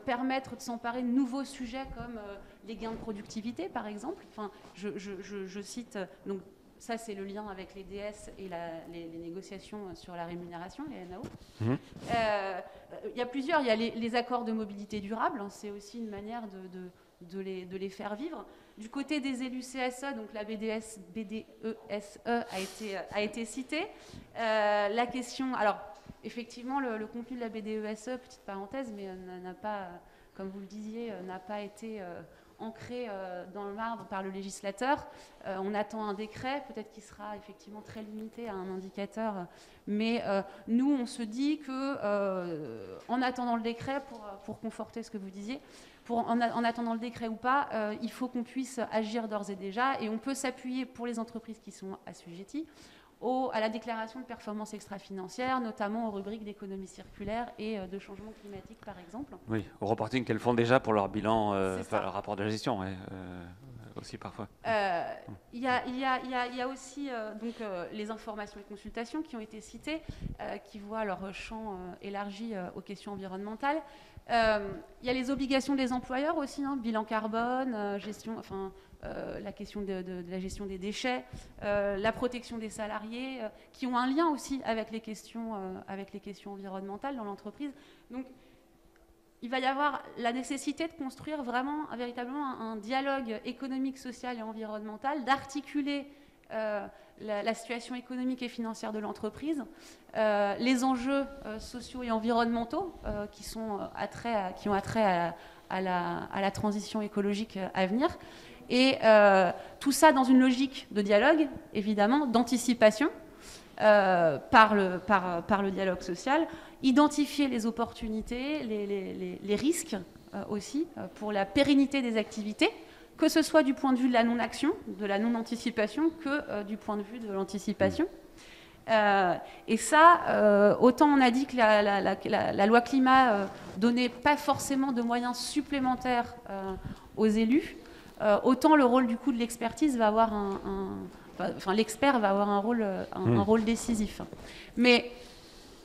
permettre de s'emparer de nouveaux sujets comme les gains de productivité, par exemple. Enfin, je cite, donc ça c'est le lien avec les DS et les négociations sur la rémunération, les NAO. Il y a plusieurs, il y a les accords de mobilité durable, c'est aussi une manière de les faire vivre. Du côté des élus CSE, donc la BDESE a été citée. La question, alors effectivement le contenu de la BDESE, petite parenthèse, mais n'a pas, comme vous le disiez, n'a pas été ancré dans le marbre par le législateur. On attend un décret, peut-être qu'il sera effectivement très limité à un indicateur, mais nous on se dit que en attendant le décret, pour conforter ce que vous disiez, en attendant le décret ou pas, il faut qu'on puisse agir d'ores et déjà, et on peut s'appuyer pour les entreprises qui sont assujetties à la déclaration de performance extra-financière, notamment aux rubriques d'économie circulaire et de changement climatique, par exemple. Oui, au reporting qu'elles font déjà pour leur bilan, leur rapport de gestion, aussi parfois. Il y a aussi donc, les informations et consultations qui ont été citées, qui voient leur champ élargi aux questions environnementales. Il y a les obligations des employeurs aussi, bilan carbone, gestion, la question de la gestion des déchets, la protection des salariés, qui ont un lien aussi avec les questions environnementales dans l'entreprise. Donc, il va y avoir la nécessité de construire véritablement un dialogue économique, social et environnemental, d'articuler la situation économique et financière de l'entreprise, les enjeux sociaux et environnementaux qui ont attrait à la transition écologique à venir, et tout ça dans une logique de dialogue, évidemment, d'anticipation par le dialogue social, identifier les opportunités, les risques aussi pour la pérennité des activités, que ce soit du point de vue de la non-action, de la non-anticipation, que du point de vue de l'anticipation. Et ça, autant on a dit que la loi climat donnait pas forcément de moyens supplémentaires aux élus, autant le rôle du coup de l'expertise va avoir l'expert va avoir un rôle décisif. Mais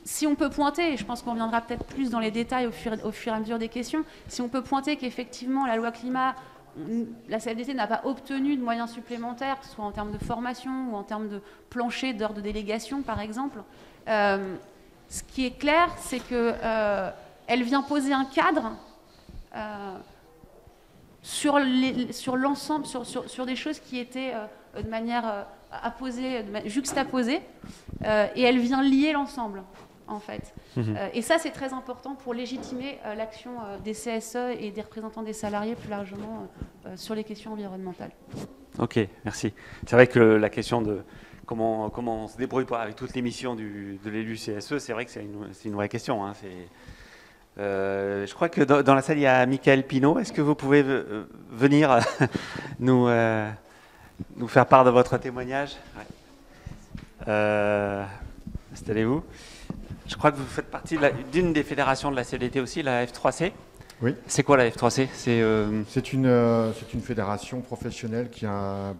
si on peut pointer, et je pense qu'on reviendra peut-être plus dans les détails au fur et à mesure des questions, si on peut pointer qu'effectivement la loi climat, la CFDT n'a pas obtenu de moyens supplémentaires, que ce soit en termes de formation ou en termes de plancher d'heures de délégation, par exemple. Ce qui est clair, c'est qu'elle vient poser un cadre sur l'ensemble, sur des choses qui étaient de manière juxtaposées, et elle vient lier l'ensemble, en fait. Et ça, c'est très important pour légitimer l'action des CSE et des représentants des salariés plus largement sur les questions environnementales. Ok, merci. C'est vrai que la question de comment on se débrouille avec toutes les missions de l'élu CSE, c'est vrai que c'est une vraie question. Je crois que dans la salle, il y a Michael Pinault. Est-ce que vous pouvez venir nous faire part de votre témoignage? Installez-vous. Je crois que vous faites partie d'une des fédérations de la CFDT aussi, la F3C. Oui. C'est quoi la F3C? C'est une fédération professionnelle qui a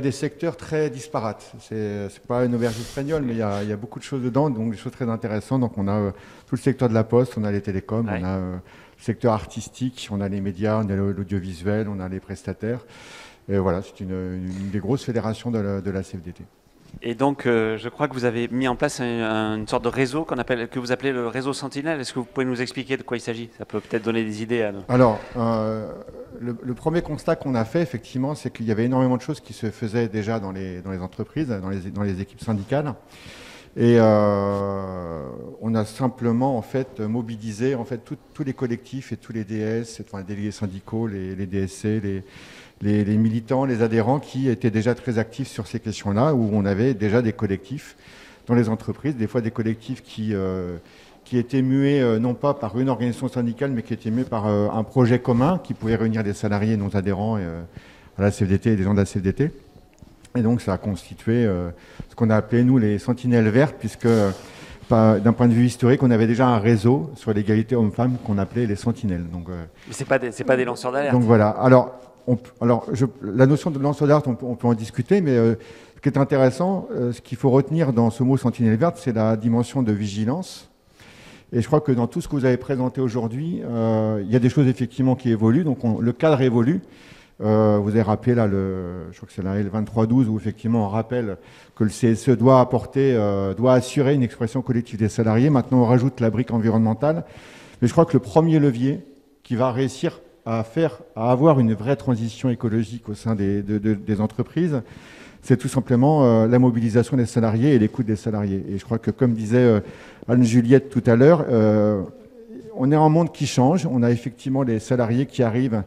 des secteurs très disparates. C'est pas une auberge espagnole, mais il y a beaucoup de choses dedans, donc des choses très intéressantes. Donc on a tout le secteur de la poste, on a les télécoms, on a le secteur artistique, on a les médias, on a l'audiovisuel, on a les prestataires. Et voilà, c'est une des grosses fédérations de la CFDT. Et donc, je crois que vous avez mis en place une sorte de réseau que vous appelez le réseau Sentinelle. Est-ce que vous pouvez nous expliquer de quoi il s'agit? Ça peut peut-être donner des idées à nous. Alors, le premier constat qu'on a fait, effectivement, c'est qu'il y avait énormément de choses qui se faisaient déjà dans les entreprises, dans les équipes syndicales. Et on a simplement en fait mobilisé en fait tous les collectifs et tous les DS, enfin, les délégués syndicaux, les DSC, les militants, les adhérents qui étaient déjà très actifs sur ces questions-là, où on avait déjà des collectifs dans les entreprises, des fois des collectifs qui étaient mués non pas par une organisation syndicale, mais qui étaient mués par un projet commun qui pouvait réunir des salariés non adhérents à la CFDT et des gens de la CFDT. Et donc ça a constitué ce qu'on a appelé, nous, les sentinelles vertes, puisque d'un point de vue historique, on avait déjà un réseau sur l'égalité homme-femme qu'on appelait les sentinelles. Donc, mais ce n'est pas des lanceurs d'alerte. Donc voilà. Alors la notion de lanceur d'alerte, on peut en discuter, mais ce qui est intéressant, ce qu'il faut retenir dans ce mot sentinelle verte, c'est la dimension de vigilance. Et je crois que dans tout ce que vous avez présenté aujourd'hui, il y a des choses effectivement qui évoluent. Donc le cadre évolue. Vous avez rappelé là, je crois que c'est la L2312 où effectivement on rappelle que le CSE doit assurer une expression collective des salariés. Maintenant on rajoute la brique environnementale. Mais je crois que le premier levier qui va réussir à avoir une vraie transition écologique au sein des entreprises, c'est tout simplement la mobilisation des salariés et l'écoute des salariés. Et je crois que, comme disait Anne-Juliette tout à l'heure, on est en un monde qui change. On a effectivement les salariés qui arrivent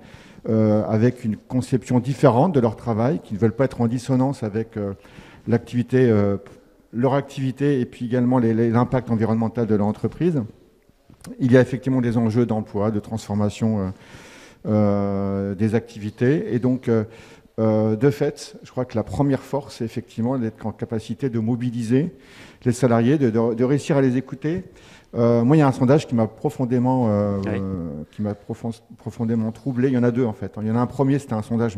avec une conception différente de leur travail, qui ne veulent pas être en dissonance avec leur activité et puis également l'impact environnemental de leur entreprise. Il y a effectivement des enjeux d'emploi, de transformation des activités. Et donc, de fait, je crois que la première force, c'est effectivement d'être en capacité de mobiliser les salariés, de réussir à les écouter. Moi, il y a un sondage qui m'a profondément troublé. Il y en a deux, en fait. Il y en a un premier, c'était un sondage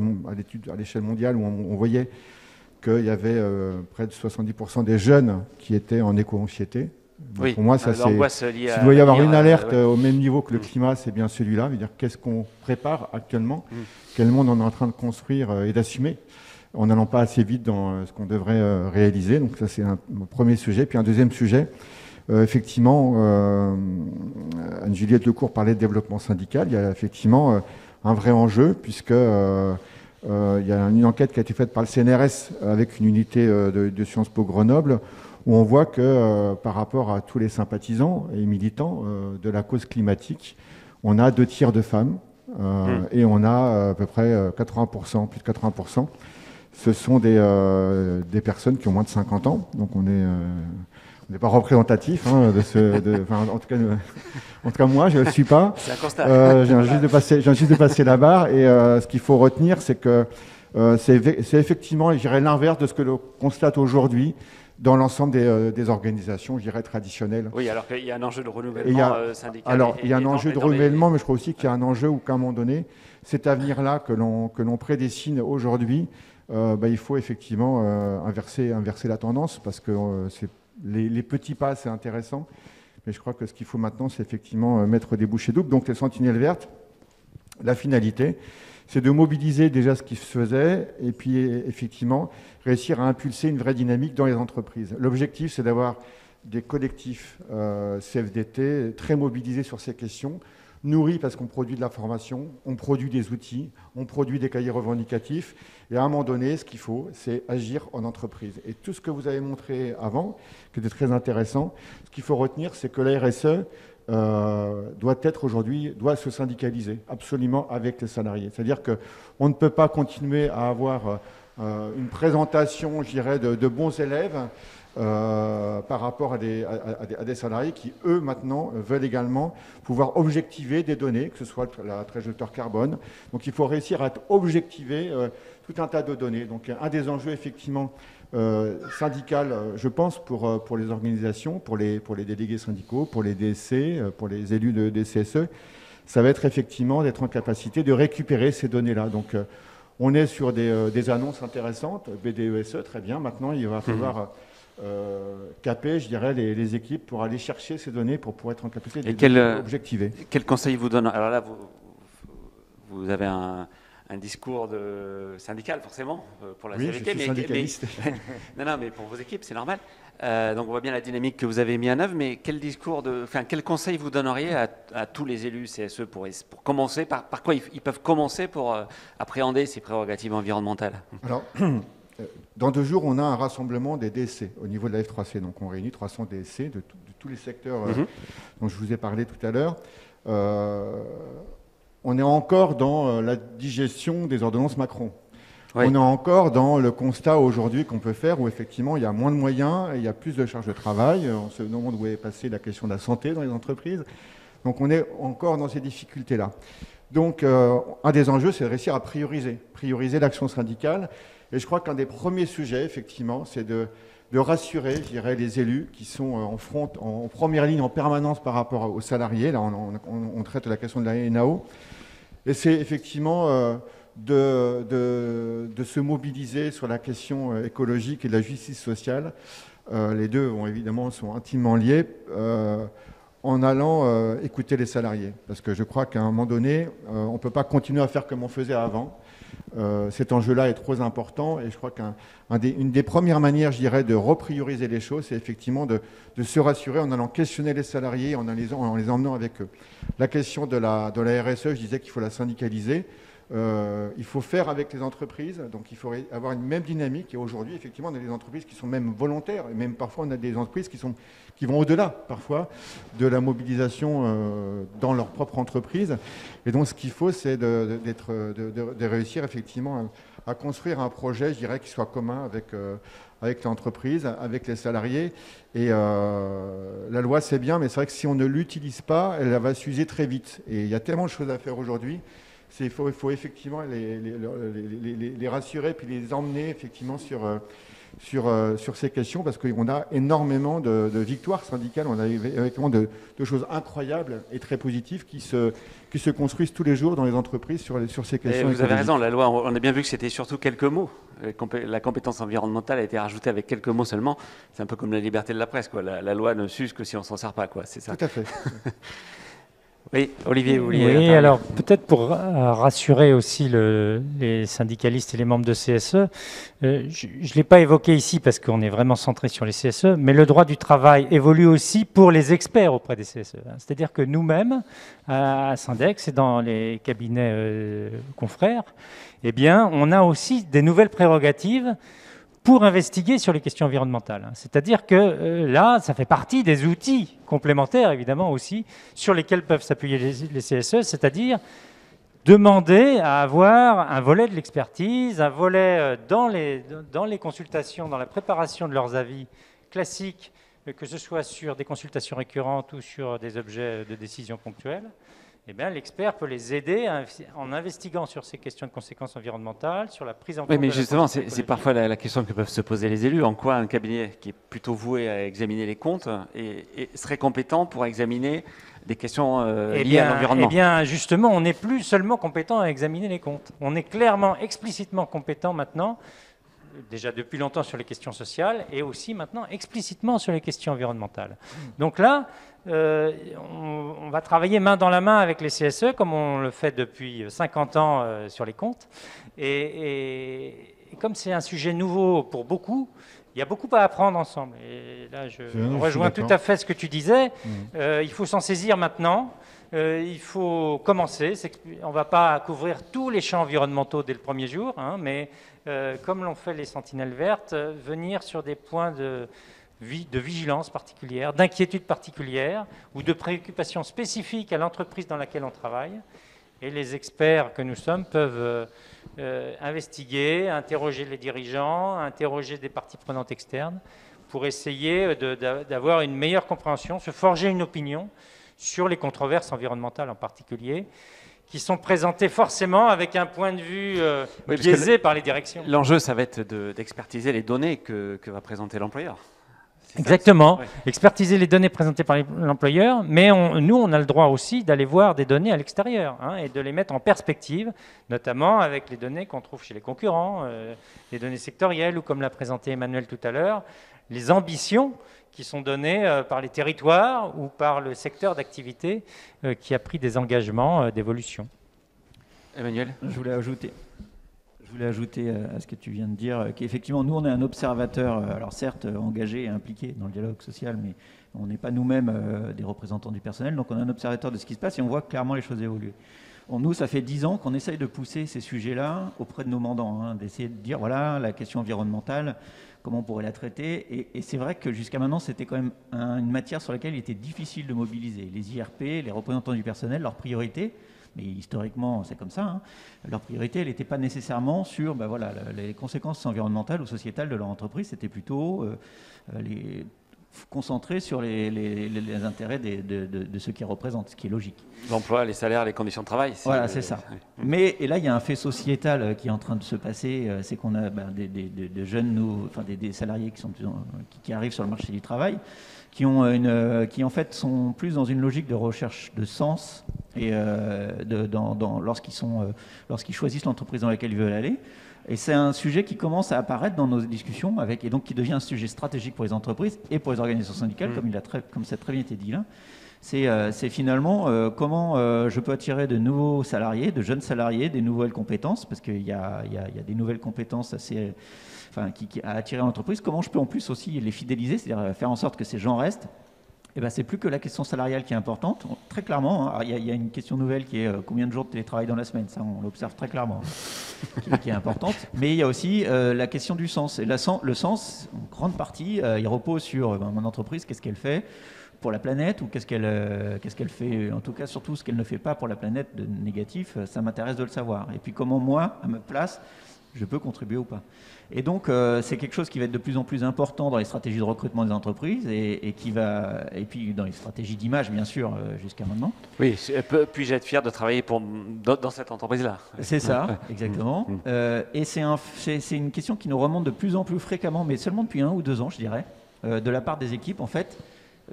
à l'échelle mondiale où on voyait qu'il y avait près de 70% des jeunes qui étaient en éco-anxiété. Oui. Pour moi, ça c'est. S'il doit y avoir une alerte au même niveau que le climat, c'est bien celui-là. Veut dire qu'est-ce qu'on prépare actuellement, quel monde on est en train de construire et d'assumer, en n'allant pas assez vite dans ce qu'on devrait réaliser. Donc ça, c'est un premier sujet. Puis un deuxième sujet, effectivement, Anne-Juliette Lecourt parlait de développement syndical. Il y a effectivement un vrai enjeu puisque il y a une enquête qui a été faite par le CNRS avec une unité de Sciences Po Grenoble, où on voit que par rapport à tous les sympathisants et militants de la cause climatique, on a 2 tiers de femmes et on a à peu près 80%, plus de 80%. Ce sont des personnes qui ont moins de 50 ans, donc on n'est pas représentatif en tout cas moi je ne le suis pas. C'est un constat. Je viens juste de passer la barre et ce qu'il faut retenir, c'est que c'est effectivement, je dirais, l'inverse de ce que l'on constate aujourd'hui dans l'ensemble des organisations, je dirais, traditionnelles. Oui, alors qu'il y a un enjeu de renouvellement syndical. Alors, il y a un enjeu de renouvellement, mais je crois aussi qu'il y a un enjeu où, qu'à un moment donné, cet avenir-là que l'on prédessine aujourd'hui, il faut effectivement inverser la tendance, parce que les petits pas, c'est intéressant, mais je crois que ce qu'il faut maintenant, c'est effectivement mettre des bouchées doubles. Donc, les sentinelles vertes, la finalité, c'est de mobiliser déjà ce qui se faisait et puis effectivement réussir à impulser une vraie dynamique dans les entreprises. L'objectif, c'est d'avoir des collectifs CFDT très mobilisés sur ces questions, nourris parce qu'on produit de la formation, on produit des outils, on produit des cahiers revendicatifs et à un moment donné, ce qu'il faut, c'est agir en entreprise. Et tout ce que vous avez montré avant, qui était très intéressant, ce qu'il faut retenir, c'est que la RSE doit se syndicaliser absolument avec les salariés. C'est-à-dire qu'on ne peut pas continuer à avoir une présentation, je dirais, de bons élèves par rapport à des salariés qui, eux, maintenant, veulent également pouvoir objectiver des données, que ce soit la trajectoire carbone. Donc il faut réussir à objectiver tout un tas de données. Donc un des enjeux, effectivement, syndical, je pense, pour les organisations, pour les délégués syndicaux, pour les DSC, pour les élus des CSE, ça va être effectivement d'être en capacité de récupérer ces données-là. Donc on est sur des annonces intéressantes, BDESE, très bien. Maintenant, il va falloir caper, je dirais, les équipes pour aller chercher ces données pour pouvoir être en capacité d'objectiver. Quel conseil vous donne? Alors là, vous avez un discours syndical, forcément, pour la CFDT. Je suis syndicaliste. Mais pour vos équipes, c'est normal. Donc on voit bien la dynamique que vous avez mis en œuvre, mais quel conseil vous donneriez à tous les élus CSE pour commencer, par quoi ils peuvent commencer pour appréhender ces prérogatives environnementales? Alors, dans 2 jours, on a un rassemblement des DSC au niveau de la F3C. Donc on réunit 300 DSC de tous les secteurs dont je vous ai parlé tout à l'heure. On est encore dans la digestion des ordonnances Macron. Oui. On est encore dans le constat aujourd'hui qu'on peut faire où effectivement il y a moins de moyens et il y a plus de charges de travail. On se demande où est passée la question de la santé dans les entreprises. Donc on est encore dans ces difficultés-là. Donc un des enjeux, c'est de réussir à prioriser l'action syndicale. Et je crois qu'un des premiers sujets, effectivement, c'est de rassurer, je dirais, les élus qui sont en première ligne en permanence par rapport aux salariés. Là, on traite la question de la NAO. Et c'est effectivement de se mobiliser sur la question écologique et de la justice sociale. Les deux, sont intimement liés. En allant écouter les salariés. Parce que je crois qu'à un moment donné, on ne peut pas continuer à faire comme on faisait avant. Cet enjeu-là est trop important et je crois qu'une des premières manières, je dirais, de reprioriser les choses, c'est effectivement de se rassurer en allant questionner les salariés, en les emmenant avec eux. La question de la RSE, je disais qu'il faut la syndicaliser. Il faut faire avec les entreprises, donc il faudrait avoir une même dynamique. Et aujourd'hui, effectivement, on a des entreprises qui sont même volontaires, et même parfois on a des entreprises qui vont au-delà, parfois, de la mobilisation dans leur propre entreprise. Et donc, ce qu'il faut, c'est de réussir effectivement à construire un projet, je dirais, qui soit commun avec l'entreprise, avec les salariés. Et la loi, c'est bien, mais c'est vrai que si on ne l'utilise pas, elle va s'user très vite. Et il y a tellement de choses à faire aujourd'hui. Il faut effectivement les rassurer puis les emmener effectivement sur ces questions parce qu'on a énormément de victoires syndicales, on a énormément de choses incroyables et très positives qui se construisent tous les jours dans les entreprises sur ces questions. Et vous avez raison, la loi, on a bien vu que c'était surtout quelques mots. La compétence environnementale a été rajoutée avec quelques mots seulement. C'est un peu comme la liberté de la presse, quoi. La loi ne s'use que si on ne s'en sert pas, quoi. C'est ça. Tout à fait. Oui, Olivier, vous vouliez... Oui, alors peut-être pour rassurer aussi les syndicalistes et les membres de CSE, je ne l'ai pas évoqué ici parce qu'on est vraiment centré sur les CSE, mais le droit du travail évolue aussi pour les experts auprès des CSE. C'est-à-dire que nous-mêmes, à Syndex et dans les cabinets confrères, eh bien, on a aussi des nouvelles prérogatives pour investiguer sur les questions environnementales. C'est-à-dire que là, ça fait partie des outils complémentaires, évidemment, aussi, sur lesquels peuvent s'appuyer les CSE, c'est-à-dire demander à avoir un volet de l'expertise, un volet dans les consultations, dans la préparation de leurs avis classiques, que ce soit sur des consultations récurrentes ou sur des objets de décision ponctuelle. Eh bien, l'expert peut les aider en investiguant sur ces questions de conséquences environnementales, sur la prise en compte. Oui, mais justement, c'est parfois la question que peuvent se poser les élus. En quoi un cabinet qui est plutôt voué à examiner les comptes serait compétent pour examiner des questions liées à l'environnement? Eh bien, justement, on n'est plus seulement compétent à examiner les comptes. On est clairement, explicitement compétent maintenant, déjà depuis longtemps sur les questions sociales et aussi maintenant explicitement sur les questions environnementales. Donc là, on va travailler main dans la main avec les CSE comme on le fait depuis 50 ans sur les comptes. Et comme c'est un sujet nouveau pour beaucoup, il y a beaucoup à apprendre ensemble. Et là, je rejoins tout à fait ce que tu disais. Il faut s'en saisir maintenant. Il faut commencer. On ne va pas couvrir tous les champs environnementaux dès le premier jour, hein, mais comme l'ont fait les Sentinelles vertes, venir sur des points de vigilance particulière, d'inquiétude particulière ou de préoccupation spécifique à l'entreprise dans laquelle on travaille. Et les experts que nous sommes peuvent investiguer, interroger les dirigeants, interroger des parties prenantes externes pour essayer d'avoir une meilleure compréhension, se forger une opinion sur les controverses environnementales en particulier, qui sont présentées forcément avec un point de vue biaisé par les directions. L'enjeu, ça va être d'expertiser les données que va présenter l'employeur. Exactement, expertiser les données présentées par l'employeur, mais nous, on a le droit aussi d'aller voir des données à l'extérieur et de les mettre en perspective, notamment avec les données qu'on trouve chez les concurrents, les données sectorielles ou, comme l'a présenté Emmanuel tout à l'heure, les ambitions qui sont données par les territoires ou par le secteur d'activité qui a pris des engagements d'évolution. Emmanuel ? Je voulais ajouter à ce que tu viens de dire qu'effectivement, nous, on est un observateur, alors certes engagé et impliqué dans le dialogue social, mais on n'est pas nous-mêmes des représentants du personnel, donc on est un observateur de ce qui se passe et on voit clairement les choses évoluer. Nous, ça fait 10 ans qu'on essaye de pousser ces sujets-là auprès de nos mandants, hein, d'essayer de dire, voilà, la question environnementale, comment on pourrait la traiter. Et c'est vrai que jusqu'à maintenant, c'était quand même une matière sur laquelle il était difficile de mobiliser. Les IRP, les représentants du personnel, leur priorité, mais historiquement, c'est comme ça, hein, leur priorité, elle n'était pas nécessairement sur voilà, les conséquences environnementales ou sociétales de leur entreprise, c'était plutôt concentré sur les intérêts de ceux qui représentent, ce qui est logique. L'emploi, les salaires, les conditions de travail. Voilà, c'est ça. Mais et là, il y a un fait sociétal qui est en train de se passer, c'est qu'on a des jeunes, des salariés qui arrivent sur le marché du travail, qui en fait sont plus dans une logique de recherche de sens et lorsqu'ils choisissent l'entreprise dans laquelle ils veulent aller. Et c'est un sujet qui commence à apparaître dans nos discussions et donc qui devient un sujet stratégique pour les entreprises et pour les organisations syndicales, comme ça a très bien été dit là. C'est finalement comment je peux attirer de nouveaux salariés, de jeunes salariés, des nouvelles compétences, parce qu'il y a des nouvelles compétences à attirer en entreprise. Comment je peux en plus aussi les fidéliser, c'est-à-dire faire en sorte que ces gens restent. C'est plus que la question salariale qui est importante, très clairement. Hein. Il y a une question nouvelle qui est combien de jours de télétravail dans la semaine, ça on l'observe très clairement, qui est importante. Mais il y a aussi la question du sens. Et le sens, en grande partie, il repose sur mon entreprise, qu'est-ce qu'elle fait pour la planète ou qu'est-ce qu'elle fait, en tout cas surtout ce qu'elle ne fait pas pour la planète de négatif, ça m'intéresse de le savoir. Et puis comment moi, à ma place, je peux contribuer ou pas. Et donc, c'est quelque chose qui va être de plus en plus important dans les stratégies de recrutement des entreprises et puis dans les stratégies d'image, bien sûr, jusqu'à maintenant. Oui, puis-je être fier de travailler dans cette entreprise-là? C'est ça, exactement. Et c'est une question qui nous remonte de plus en plus fréquemment, mais seulement depuis 1 ou 2 ans, je dirais, de la part des équipes, en fait,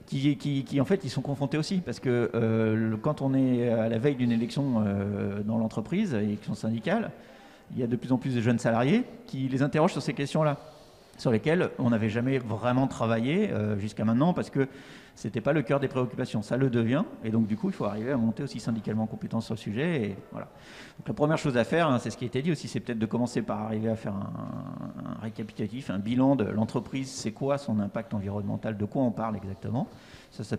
qui en fait, ils sont confrontés aussi. Parce que quand on est à la veille d'une élection dans l'entreprise, élection syndicale, il y a de plus en plus de jeunes salariés qui les interrogent sur ces questions-là, sur lesquelles on n'avait jamais vraiment travaillé jusqu'à maintenant, parce que ce n'était pas le cœur des préoccupations. Ça le devient, et donc du coup, il faut arriver à monter aussi syndicalement en compétence sur le sujet. Et voilà. Donc la première chose à faire, hein, c'est ce qui a été dit aussi, c'est peut-être de commencer par arriver à faire un récapitulatif, un bilan de l'entreprise, c'est quoi son impact environnemental, de quoi on parle exactement. Ça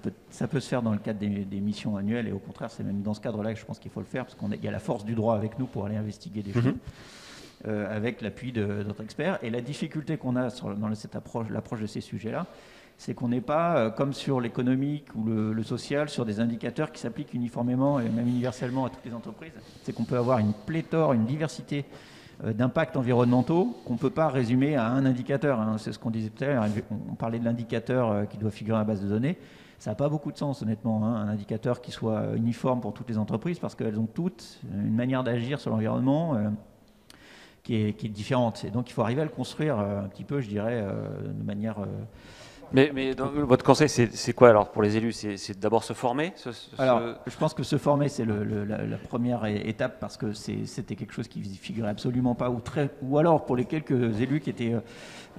peut se faire dans le cadre des missions annuelles, et au contraire, c'est même dans ce cadre-là que je pense qu'il faut le faire, parce qu'il y a la force du droit avec nous pour aller investiguer des choses, avec l'appui d'autres experts. Et la difficulté qu'on a dans l'approche de ces sujets-là, c'est qu'on n'est pas, comme sur l'économique ou le social, sur des indicateurs qui s'appliquent uniformément et même universellement à toutes les entreprises. C'est qu'on peut avoir une pléthore, une diversité d'impacts environnementaux qu'on ne peut pas résumer à un indicateur. Hein. C'est ce qu'on disait tout à l'heure. On parlait de l'indicateur qui doit figurer dans la base de données. Ça n'a pas beaucoup de sens, honnêtement, hein, un indicateur qui soit uniforme pour toutes les entreprises, parce qu'elles ont toutes une manière d'agir sur l'environnement qui est différente. Et donc, il faut arriver à le construire un petit peu, je dirais, de manière... Mais votre conseil, c'est quoi alors pour les élus? C'est d'abord se former Alors, je pense que se former, c'est la première étape, parce que c'était quelque chose qui ne figurait absolument pas, ou alors pour les quelques élus qui étaient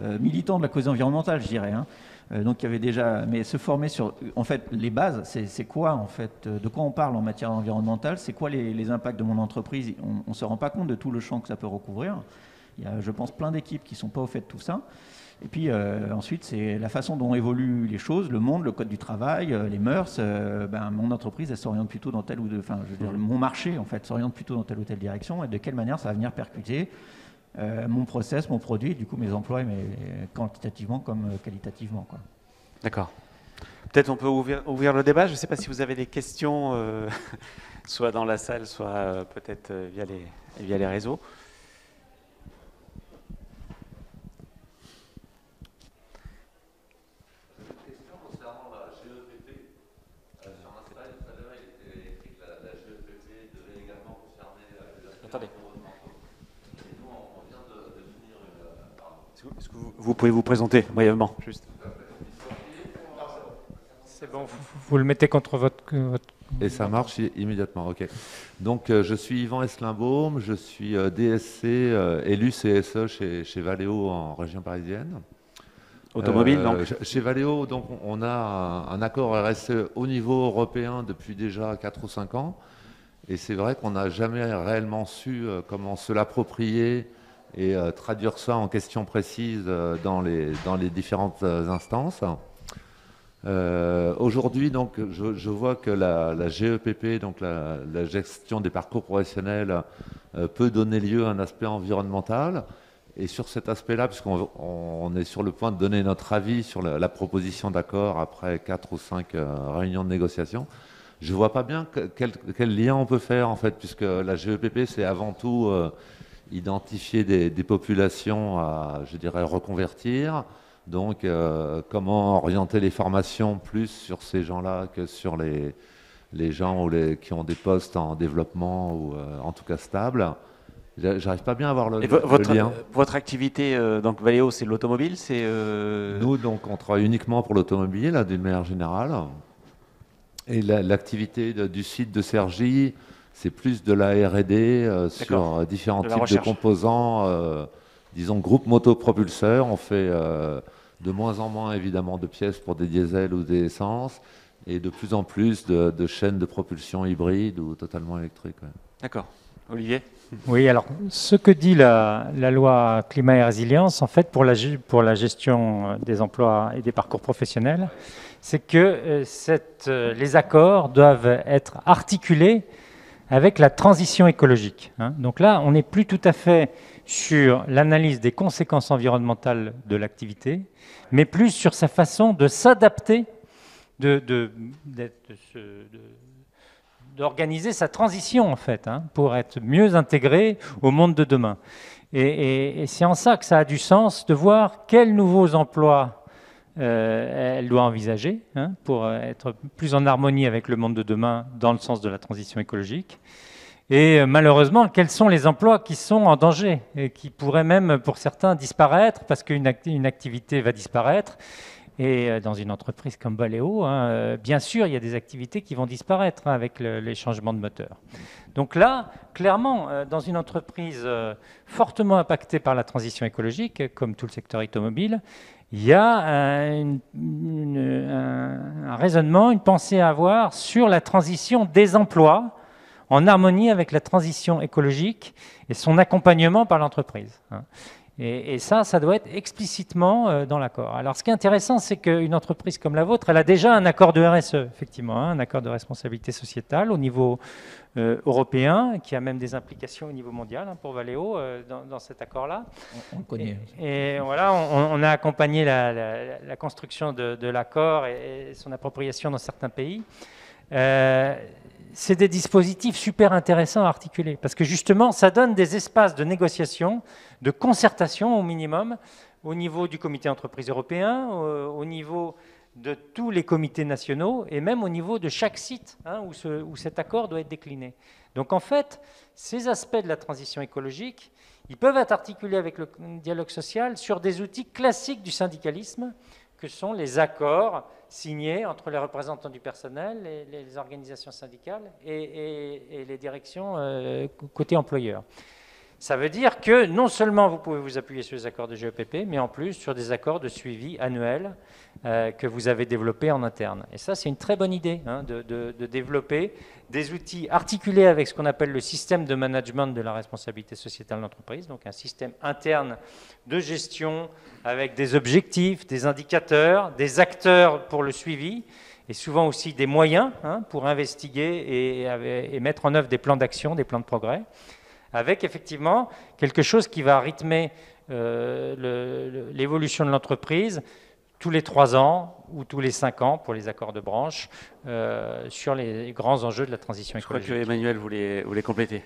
militants de la cause environnementale, je dirais. Hein. Donc il y avait déjà, mais se former sur, en fait, les bases, c'est quoi en fait, de quoi on parle en matière environnementale, c'est quoi les impacts de mon entreprise. On ne se rend pas compte de tout le champ que ça peut recouvrir. Il y a, je pense, plein d'équipes qui ne sont pas au fait de tout ça. Et puis ensuite, c'est la façon dont évoluent les choses, le monde, le code du travail, les mœurs. Mon entreprise, elle s'oriente plutôt dans telle ou telle, mon marché en fait s'oriente plutôt dans telle ou telle direction, et de quelle manière ça va venir percuter mon process, mon produit, et du coup mes emplois, mais quantitativement comme qualitativement, quoi. D'accord. Peut-être on peut ouvrir le débat. Je ne sais pas si vous avez des questions, soit dans la salle, soit peut-être via les réseaux. Attendez. Est-ce que vous pouvez vous présenter brièvement, juste. C'est bon, vous le mettez contre votre... Et ça marche immédiatement, ok. Donc je suis Yvan Eslinbaum, je suis DSC, élu CSE chez Valeo en région parisienne. Automobile, donc. Chez Valeo, donc, on a un accord RSE au niveau européen depuis déjà 4 ou 5 ans. Et c'est vrai qu'on n'a jamais réellement su comment se l'approprier et traduire ça en questions précises dans les différentes instances. Aujourd'hui, donc, je vois que la GEPP, donc la gestion des parcours professionnels, peut donner lieu à un aspect environnemental. Et sur cet aspect-là, puisqu'on est sur le point de donner notre avis sur la proposition d'accord après 4 ou 5 réunions de négociation, je ne vois pas bien quel lien on peut faire, en fait, puisque la GEPP, c'est avant tout identifier des populations à, je dirais, reconvertir. Donc, comment orienter les formations plus sur ces gens-là que sur les gens qui ont des postes en développement ou en tout cas stables. J'arrive pas bien à voir le lien. Votre activité, donc Valeo, c'est l'automobile, c'est Nous, donc, on travaille uniquement pour l'automobile, d'une manière générale. Et l'activité du site de Cergy, c'est plus de la R&D sur différents types de composants. Disons, groupe motopropulseur, on fait de moins en moins, évidemment, de pièces pour des diesels ou des essences, et de plus en plus de chaînes de propulsion hybride ou totalement électriques. Ouais. D'accord. Olivier ? Oui, alors ce que dit la loi climat et résilience, en fait, pour la gestion des emplois et des parcours professionnels, c'est que les accords doivent être articulés avec la transition écologique. Donc là, on n'est plus tout à fait sur l'analyse des conséquences environnementales de l'activité, mais plus sur sa façon de s'adapter, d'organiser sa transition, en fait, pour être mieux intégré au monde de demain. Et c'est en ça que ça a du sens de voir quels nouveaux emplois elle doit envisager pour être plus en harmonie avec le monde de demain dans le sens de la transition écologique. Et malheureusement, quels sont les emplois qui sont en danger et qui pourraient même, pour certains, disparaître parce qu'une activité va disparaître. Et dans une entreprise comme Valeo, bien sûr, il y a des activités qui vont disparaître avec les changements de moteur. Donc là, clairement, dans une entreprise fortement impactée par la transition écologique, comme tout le secteur automobile, il y a un raisonnement, une pensée à avoir sur la transition des emplois en harmonie avec la transition écologique et son accompagnement par l'entreprise. Et ça doit être explicitement dans l'accord. Alors, ce qui est intéressant, c'est qu'une entreprise comme la vôtre, elle a déjà un accord de RSE, effectivement, un accord de responsabilité sociétale au niveau européen, qui a même des implications au niveau mondial pour Valeo dans cet accord-là. On le connaît. Et voilà, on a accompagné la construction de l'accord et son appropriation dans certains pays. C'est des dispositifs super intéressants à articuler parce que justement, ça donne des espaces de négociation, de concertation au minimum, au niveau du comité entreprise européen, au niveau de tous les comités nationaux et même au niveau de chaque site où cet accord doit être décliné. Donc en fait, ces aspects de la transition écologique, ils peuvent être articulés avec le dialogue social sur des outils classiques du syndicalisme que sont les accords signés entre les représentants du personnel, les organisations syndicales et les directions côté employeur. Ça veut dire que non seulement vous pouvez vous appuyer sur les accords de GEPP, mais en plus sur des accords de suivi annuels que vous avez développés en interne. Et ça, c'est une très bonne idée de développer des outils articulés avec ce qu'on appelle le système de management de la responsabilité sociétale de l'entreprise, donc un système interne de gestion avec des objectifs, des indicateurs, des acteurs pour le suivi et souvent aussi des moyens pour investiguer et mettre en œuvre des plans d'action, des plans de progrès, avec effectivement quelque chose qui va rythmer l'évolution de l'entreprise tous les 3 ans ou tous les 5 ans pour les accords de branche sur les grands enjeux de la transition écologique. Je crois que Emmanuel voulait compléter.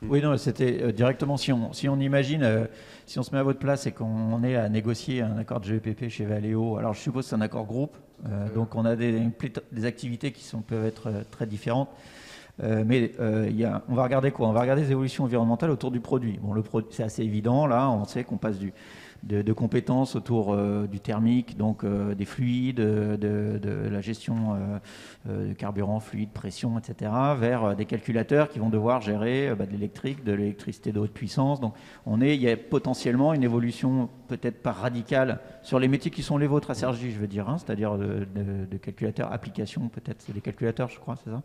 Oui, non, c'était directement, si on imagine, si on se met à votre place et qu'on est à négocier un accord de GEPP chez Valeo, alors je suppose que c'est un accord groupe, donc on a des activités qui peuvent être très différentes. Mais on va regarder quoi ? On va regarder les évolutions environnementales autour du produit. Bon, le produit, c'est assez évident, là, on sait qu'on passe de compétences autour du thermique, donc des fluides, de la gestion de carburant, fluide, pression, etc., vers des calculateurs qui vont devoir gérer de l'électrique, de l'électricité de haute puissance. Donc il y a potentiellement une évolution peut-être pas radicale sur les métiers qui sont les vôtres à Cergy, je veux dire, c'est-à-dire de calculateurs, applications, peut-être, c'est des calculateurs, je crois, c'est ça ?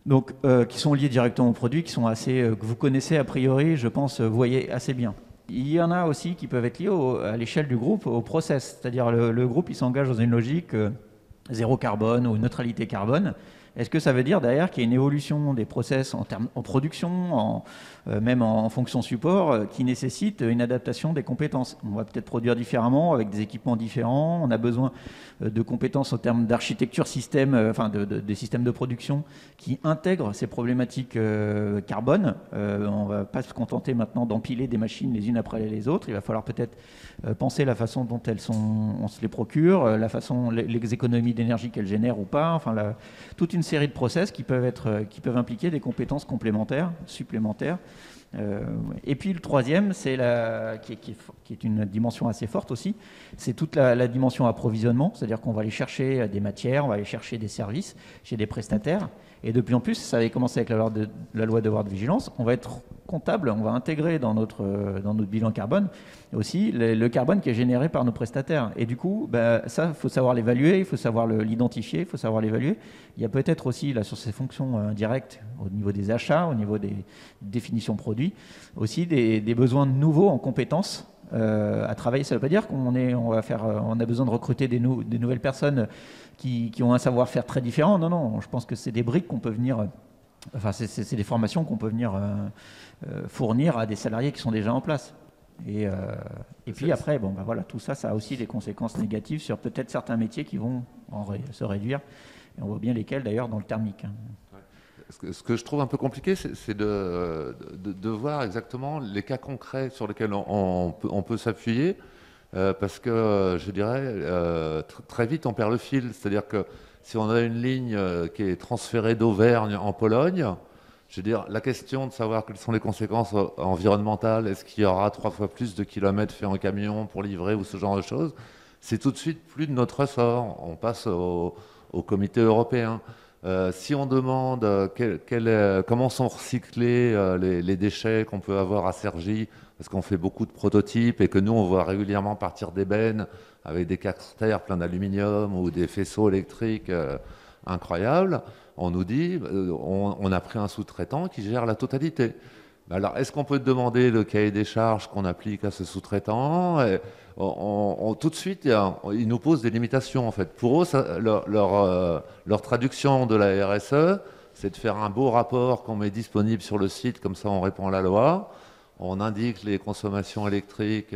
Donc, qui sont liés directement aux produits, qui sont que vous connaissez a priori, je pense, vous voyez assez bien. Il y en a aussi qui peuvent être liés à l'échelle du groupe, au process. C'est-à-dire le groupe, il s'engage dans une logique zéro carbone ou neutralité carbone. Est-ce que ça veut dire derrière qu'il y a une évolution des process en production, même en fonction support, qui nécessite une adaptation des compétences? On va peut-être produire différemment, avec des équipements différents. On a besoin de compétences en termes d'architecture système, des systèmes de production qui intègrent ces problématiques carbone. On ne va pas se contenter maintenant d'empiler des machines les unes après les autres. Il va falloir peut-être penser la façon dont on se les procure, la façon, les économies d'énergie qu'elles génèrent ou pas. Toute une série de process qui peuvent impliquer des compétences complémentaires, supplémentaires. Et puis le troisième, qui est une dimension assez forte aussi, c'est toute la dimension approvisionnement, c'est-à-dire qu'on va aller chercher des matières, on va aller chercher des services chez des prestataires. Et de plus en plus, ça avait commencé avec la loi devoir de vigilance, on va être comptable, on va intégrer dans notre bilan carbone aussi le carbone qui est généré par nos prestataires. Et du coup, ça, il faut savoir l'évaluer, il faut savoir l'identifier, il faut savoir l'évaluer. Il y a peut-être aussi, là, sur ces fonctions directes, au niveau des achats, au niveau des définitions produits, aussi des besoins nouveaux en compétences à travailler. Ça ne veut pas dire qu'on a besoin de recruter des nouvelles personnes qui ont un savoir-faire très différent. Non, non, je pense que c'est des briques qu'on peut venir... c'est des formations qu'on peut venir fournir à des salariés qui sont déjà en place. Et puis après, tout ça, ça a aussi des conséquences négatives sur peut-être certains métiers qui vont se réduire. Et on voit bien lesquels d'ailleurs dans le thermique. Ce que je trouve un peu compliqué, c'est de voir exactement les cas concrets sur lesquels on peut s'appuyer, parce que je dirais, très vite on perd le fil. C'est-à-dire que si on a une ligne qui est transférée d'Auvergne en Pologne, je veux dire, la question de savoir quelles sont les conséquences environnementales, est-ce qu'il y aura 3 fois plus de kilomètres faits en camion pour livrer ou ce genre de choses, c'est tout de suite plus de notre ressort. On passe au comité européen. Si on demande comment sont recyclés les déchets qu'on peut avoir à Cergy, parce qu'on fait beaucoup de prototypes et que nous, on voit régulièrement partir d'ébène avec des casters pleins d'aluminium ou des faisceaux électriques incroyables, on nous dit on a pris un sous-traitant qui gère la totalité. Alors, est-ce qu'on peut demander le cahier des charges qu'on applique à ce sous-traitant? Tout de suite, ils nous posent des limitations, en fait. Pour eux, leur traduction de la RSE, c'est de faire un beau rapport qu'on met disponible sur le site, comme ça on répond à la loi. On indique les consommations électriques,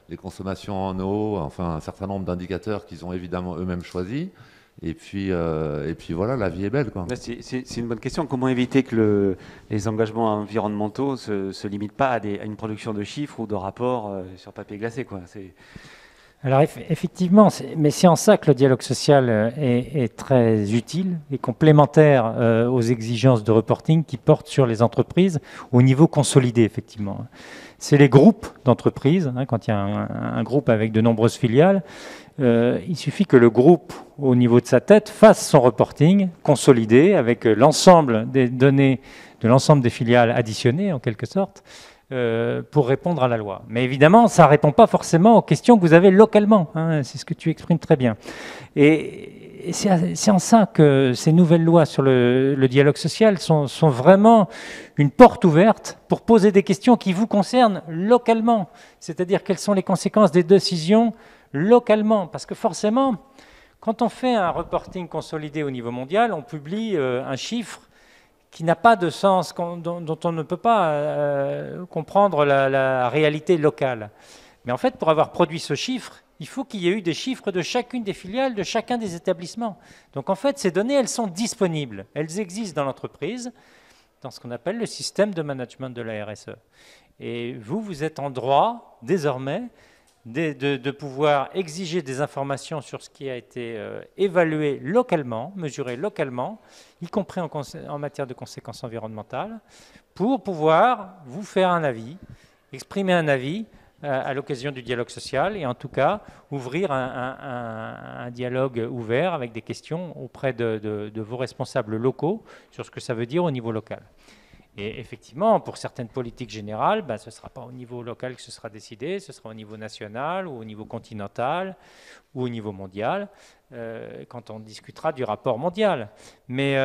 les consommations en eau, enfin un certain nombre d'indicateurs qu'ils ont évidemment eux-mêmes choisis. Et puis voilà, la vie est belle, quoi. C'est une bonne question. Comment éviter que les engagements environnementaux ne se limitent pas à une production de chiffres ou de rapports sur papier glacé, quoi. Alors effectivement, mais c'est en ça que le dialogue social est très utile et complémentaire aux exigences de reporting qui portent sur les entreprises au niveau consolidé, effectivement. C'est les groupes d'entreprises, quand il y a un groupe avec de nombreuses filiales, il suffit que le groupe, au niveau de sa tête, fasse son reporting consolidé avec l'ensemble des données de l'ensemble des filiales additionnées, en quelque sorte, pour répondre à la loi. Mais évidemment, ça ne répond pas forcément aux questions que vous avez localement. C'est ce que tu exprimes très bien. Et c'est en ça que ces nouvelles lois sur le dialogue social sont vraiment une porte ouverte pour poser des questions qui vous concernent localement. C'est-à-dire quelles sont les conséquences des décisions localement. Parce que forcément, quand on fait un reporting consolidé au niveau mondial, on publie un chiffre qui n'a pas de sens, dont on ne peut pas comprendre la réalité locale. Mais en fait, pour avoir produit ce chiffre, il faut qu'il y ait eu des chiffres de chacune des filiales, de chacun des établissements. Donc en fait, ces données, elles sont disponibles. Elles existent dans l'entreprise, dans ce qu'on appelle le système de management de la RSE. Et vous êtes en droit, désormais, de pouvoir exiger des informations sur ce qui a été évalué localement, mesuré localement, y compris en matière de conséquences environnementales, pour pouvoir vous faire un avis, exprimer un avis à l'occasion du dialogue social et en tout cas ouvrir un dialogue ouvert avec des questions auprès de vos responsables locaux sur ce que ça veut dire au niveau local. Et effectivement, pour certaines politiques générales, ce ne sera pas au niveau local que ce sera décidé, ce sera au niveau national ou au niveau continental ou au niveau mondial. quand on discutera du rapport mondial. Mais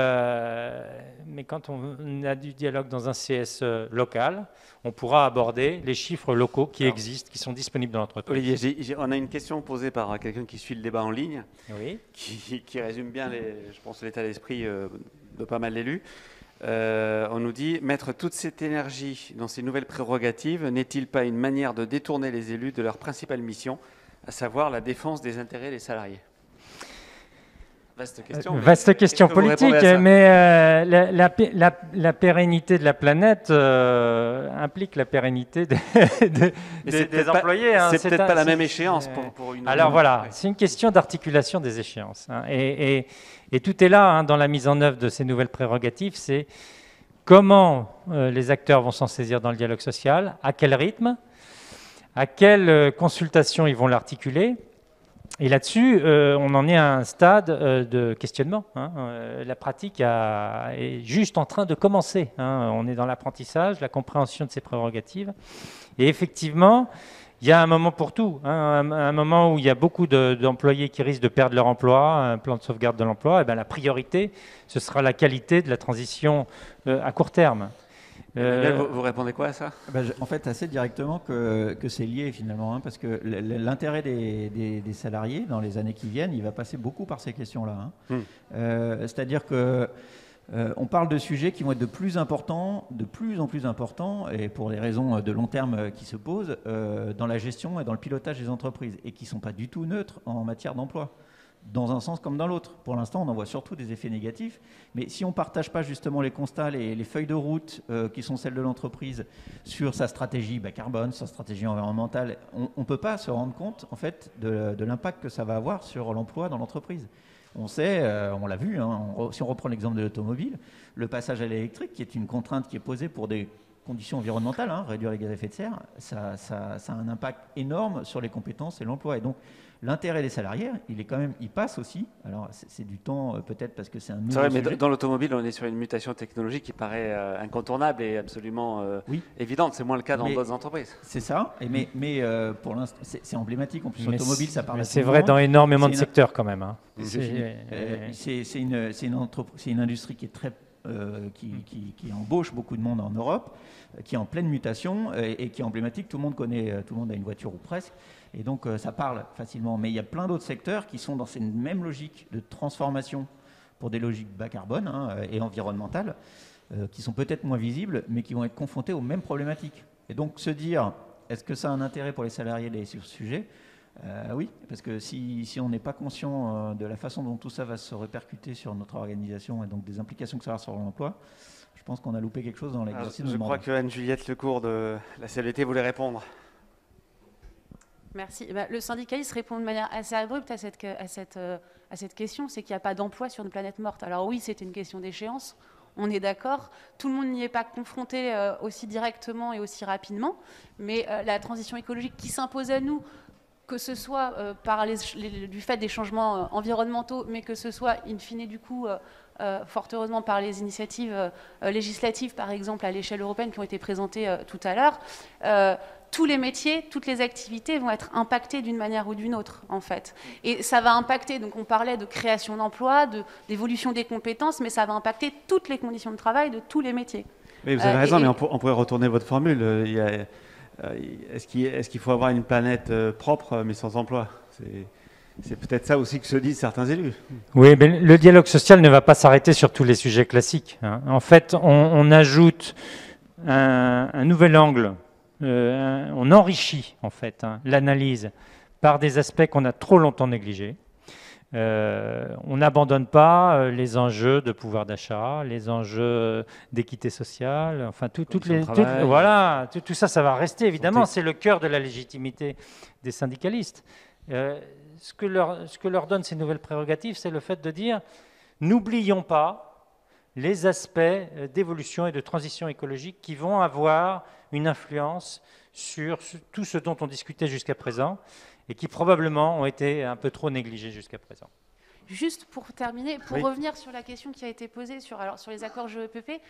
quand on a du dialogue dans un CSE local, on pourra aborder les chiffres locaux qui existent, qui sont disponibles dans l'entreprise. Olivier, on a une question posée par quelqu'un qui suit le débat en ligne, oui. qui résume bien, je pense, l'état d'esprit de pas mal d'élus. On nous dit, mettre toute cette énergie dans ces nouvelles prérogatives, n'est-il pas une manière de détourner les élus de leur principale mission, à savoir la défense des intérêts des salariés? Vaste question politique, mais la pérennité de la planète implique la pérennité des employés. C'est peut-être pas la même échéance pour une... Alors voilà, c'est une question d'articulation des échéances. Hein, et tout est là dans la mise en œuvre de ces nouvelles prérogatives, c'est comment les acteurs vont s'en saisir dans le dialogue social, à quel rythme, à quelle consultation ils vont l'articuler. Et là-dessus, on en est à un stade de questionnement. La pratique est juste en train de commencer. On est dans l'apprentissage, la compréhension de ces prérogatives. Et effectivement, il y a un moment pour tout. Un moment où il y a beaucoup d'employés qui risquent de perdre leur emploi, un plan de sauvegarde de l'emploi. Et bien, la priorité, ce sera la qualité de la transition à court terme. Vous répondez quoi à ça? En fait, assez directement que c'est lié finalement, parce que l'intérêt des salariés dans les années qui viennent, il va passer beaucoup par ces questions-là. C'est-à-dire que on parle de sujets qui vont être de plus en plus importants, et pour les raisons de long terme qui se posent, dans la gestion et dans le pilotage des entreprises, et qui ne sont pas du tout neutres en matière d'emploi, dans un sens comme dans l'autre. Pour l'instant, on en voit surtout des effets négatifs, mais si on ne partage pas justement les constats, les feuilles de route qui sont celles de l'entreprise sur sa stratégie carbone, sa stratégie environnementale, on ne peut pas se rendre compte en fait de l'impact que ça va avoir sur l'emploi dans l'entreprise. On sait, on l'a vu, si on reprend l'exemple de l'automobile, le passage à l'électrique, qui est une contrainte qui est posée pour des conditions environnementales, réduire les gaz à effet de serre, ça a un impact énorme sur les compétences et l'emploi. Et donc, l'intérêt des salariés, il passe aussi. Alors, c'est du temps, peut-être parce que c'est un nouveau sujet. C'est vrai, mais dans l'automobile, on est sur une mutation technologique qui paraît incontournable et absolument évidente. C'est moins le cas dans d'autres entreprises. C'est ça. Mais pour l'instant, c'est emblématique. En plus, l'automobile, ça paraît. C'est vrai dans énormément de secteurs quand même. C'est une industrie qui est très qui embauche beaucoup de monde en Europe, qui est en pleine mutation et qui est emblématique. Tout le monde connaît, tout le monde a une voiture ou presque, et donc ça parle facilement. Mais il y a plein d'autres secteurs qui sont dans ces mêmes logiques de transformation pour des logiques bas carbone et environnementales, qui sont peut-être moins visibles, mais qui vont être confrontés aux mêmes problématiques. Et donc se dire, est-ce que ça a un intérêt pour les salariés d'aller sur ce sujet ? Oui, parce que si on n'est pas conscient de la façon dont tout ça va se répercuter sur notre organisation et donc des implications que ça va avoir sur l'emploi, je pense qu'on a loupé quelque chose dans l'exercice de Je crois que Anne-Juliette Lecourt de la CLT voulait répondre. Merci. Le syndicaliste répond de manière assez abrupte à cette question, c'est qu'il n'y a pas d'emploi sur une planète morte. Alors oui, c'est une question d'échéance, on est d'accord. Tout le monde n'y est pas confronté aussi directement et aussi rapidement, mais la transition écologique qui s'impose à nous, que ce soit du fait des changements environnementaux, mais que ce soit in fine du coup, fort heureusement par les initiatives législatives, par exemple à l'échelle européenne qui ont été présentées tout à l'heure, tous les métiers, toutes les activités vont être impactées d'une manière ou d'une autre, en fait. Et ça va impacter, donc on parlait de création d'emplois, d'évolution des compétences, mais ça va impacter toutes les conditions de travail de tous les métiers. Oui, vous avez raison, mais on pourrait retourner votre formule. Est-ce qu'il faut avoir une planète propre mais sans emploi? C'est peut-être ça aussi que se disent certains élus. Oui, mais le dialogue social ne va pas s'arrêter sur tous les sujets classiques. En fait, on ajoute un nouvel angle, on enrichit en fait l'analyse par des aspects qu'on a trop longtemps négligés. On n'abandonne pas les enjeux de pouvoir d'achat, les enjeux d'équité sociale, enfin tout ça, ça va rester évidemment. C'est le cœur de la légitimité des syndicalistes. Ce que leur donnent ces nouvelles prérogatives, c'est le fait de dire n'oublions pas les aspects d'évolution et de transition écologique qui vont avoir une influence sur tout ce dont on discutait jusqu'à présent et qui probablement ont été un peu trop négligés jusqu'à présent. Juste pour terminer, revenir sur la question qui a été posée sur les accords GEPP,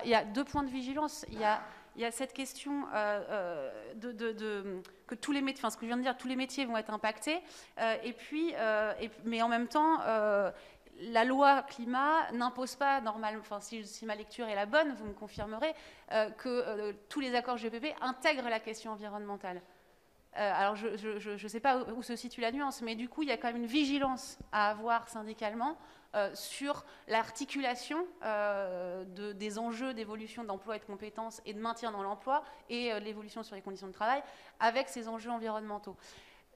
il y a deux points de vigilance. Il y a il y a cette question que tous les métiers, ce que je viens de dire, tous les métiers vont être impactés, mais en même temps, la loi climat n'impose pas normalement, si ma lecture est la bonne, vous me confirmerez, que tous les accords GEPP intègrent la question environnementale. Alors je ne sais pas où se situe la nuance, mais du coup il y a quand même une vigilance à avoir syndicalement sur l'articulation des enjeux d'évolution d'emploi et de compétences et de maintien dans l'emploi et l'évolution sur les conditions de travail avec ces enjeux environnementaux.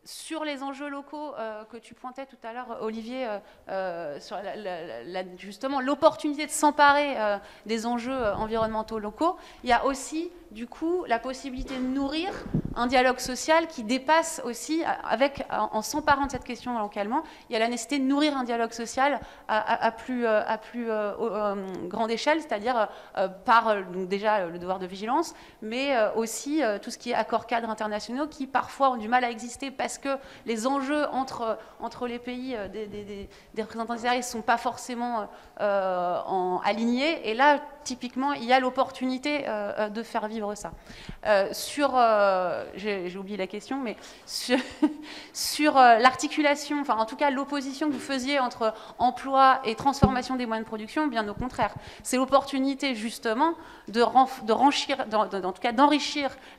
Sur les enjeux locaux que tu pointais tout à l'heure, Olivier, sur justement l'opportunité de s'emparer des enjeux environnementaux locaux, il y a aussi du coup la possibilité de nourrir un dialogue social qui dépasse aussi, en s'emparant de cette question localement, il y a la nécessité de nourrir un dialogue social à plus grande échelle, c'est-à-dire par donc déjà le devoir de vigilance, mais aussi tout ce qui est accords cadres internationaux qui parfois ont du mal à exister parce que les enjeux entre les pays des représentants des salariés ne sont pas forcément alignés. Et là, typiquement, il y a l'opportunité de faire vivre ça. J'ai oublié la question, mais sur l'articulation, enfin en tout cas l'opposition que vous faisiez entre emploi et transformation des moyens de production, bien au contraire. C'est l'opportunité justement d'enrichir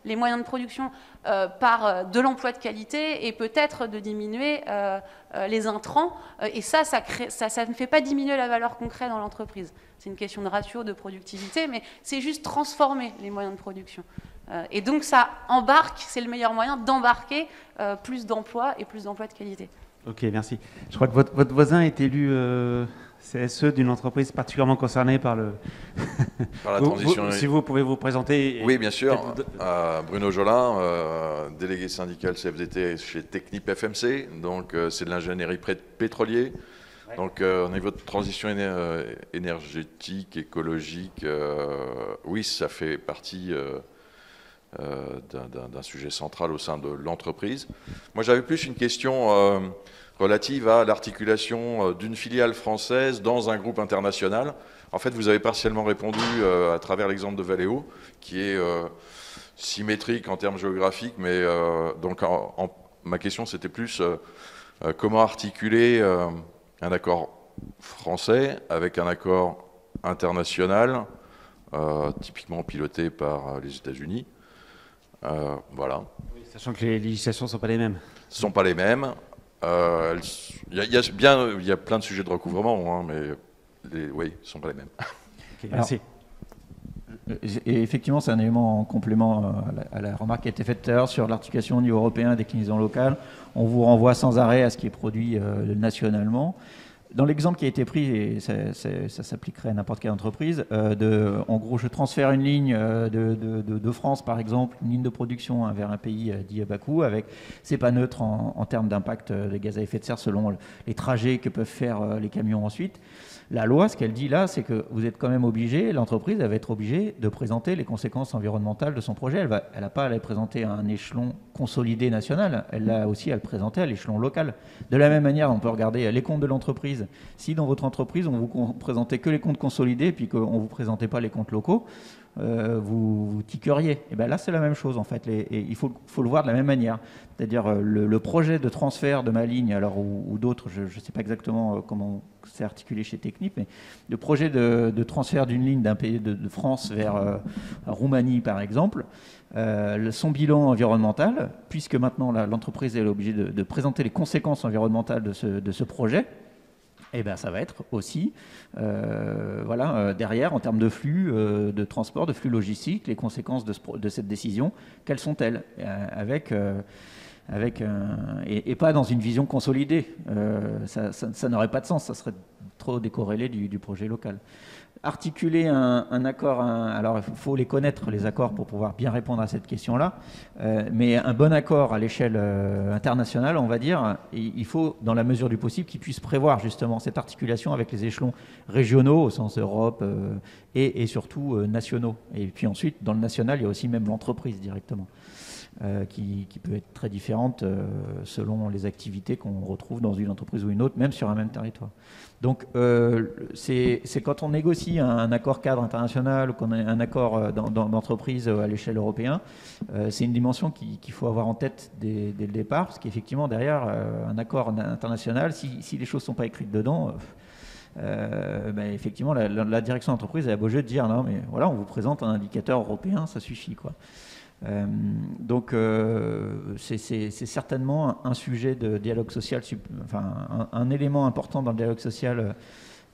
les moyens de production par de l'emploi de qualité et peut-être de diminuer les intrants. Et ça ne fait pas diminuer la valeur concrète dans l'entreprise. C'est une question de ratio, de productivité, mais c'est juste transformer les moyens de production. Et donc ça embarque, c'est le meilleur moyen d'embarquer plus d'emplois et plus d'emplois de qualité. Ok, merci. Je crois que votre voisin est élu CSE d'une entreprise particulièrement concernée par la transition. Si vous pouvez vous présenter. Oui, bien sûr. Bruno Jolin, délégué syndical CFDT chez Technip FMC. Donc, c'est de l'ingénierie pétrolier. Ouais. Donc, au niveau de transition énergétique, écologique, oui, ça fait partie d'un sujet central au sein de l'entreprise. Moi, j'avais plus une question relative à l'articulation d'une filiale française dans un groupe international. En fait, vous avez partiellement répondu à travers l'exemple de Valeo, qui est symétrique en termes géographiques, mais donc ma question, c'était plus comment articuler un accord français avec un accord international, typiquement piloté par les États-Unis. Voilà. Oui, sachant que les législations ne sont pas les mêmes. Ne sont pas les mêmes. Il y a plein de sujets de recouvrement, hein, mais oui, ils ne sont pas les mêmes. Okay, merci. Et effectivement, c'est un élément en complément à la remarque qui a été faite tout à l'heure sur l'articulation au niveau européen, déclinaison locale. On vous renvoie sans arrêt à ce qui est produit nationalement. Dans l'exemple qui a été pris, et ça s'appliquerait à n'importe quelle entreprise, en gros, je transfère une ligne de France, par exemple, une ligne de production vers un pays dit à bas coût, c'est pas neutre en termes d'impact des gaz à effet de serre selon les trajets que peuvent faire les camions ensuite. La loi, ce qu'elle dit là, c'est que vous êtes quand même obligé, l'entreprise, elle va être obligée de présenter les conséquences environnementales de son projet. Elle n'a pas à les présenter à un échelon consolidé national, elle a aussi à le présenter à l'échelon local. De la même manière, on peut regarder les comptes de l'entreprise. Si dans votre entreprise, on vous présentait que les comptes consolidés, puis qu'on ne vous présentait pas les comptes locaux, vous tiqueriez. Et bien là, c'est la même chose en fait. Et il faut le voir de la même manière. C'est-à-dire le projet de transfert de ma ligne, alors ou d'autres, je ne sais pas exactement comment c'est articulé chez Technip, mais le projet de transfert d'une ligne d'un pays de France vers Roumanie, par exemple, son bilan environnemental, puisque maintenant l'entreprise est obligée de présenter les conséquences environnementales de ce projet. Et ben, ça va être aussi derrière, en termes de flux de transport, de flux logistique, les conséquences de cette décision, quelles sont-elles et pas dans une vision consolidée. Ça n'aurait pas de sens, ça serait trop décorrélé du projet local. Articuler un accord, alors il faut les connaître, les accords, pour pouvoir bien répondre à cette question-là, mais un bon accord à l'échelle internationale, on va dire, il faut, dans la mesure du possible, qu'il puisse prévoir justement cette articulation avec les échelons régionaux, au sens Europe, et surtout nationaux. Et puis ensuite, dans le national, il y a aussi même l'entreprise directement. Qui peut être très différente selon les activités qu'on retrouve dans une entreprise ou une autre, même sur un même territoire. Donc c'est quand on négocie un accord cadre international ou qu'on a un accord d'entreprise à l'échelle européenne, c'est une dimension qu'il faut avoir en tête dès le départ, parce qu'effectivement, derrière un accord international, si les choses ne sont pas écrites dedans, effectivement, la direction d'entreprise a beau jeu de dire non, mais voilà, on vous présente un indicateur européen, ça suffit, quoi. Donc c'est certainement un sujet de dialogue social, un élément important dans le dialogue social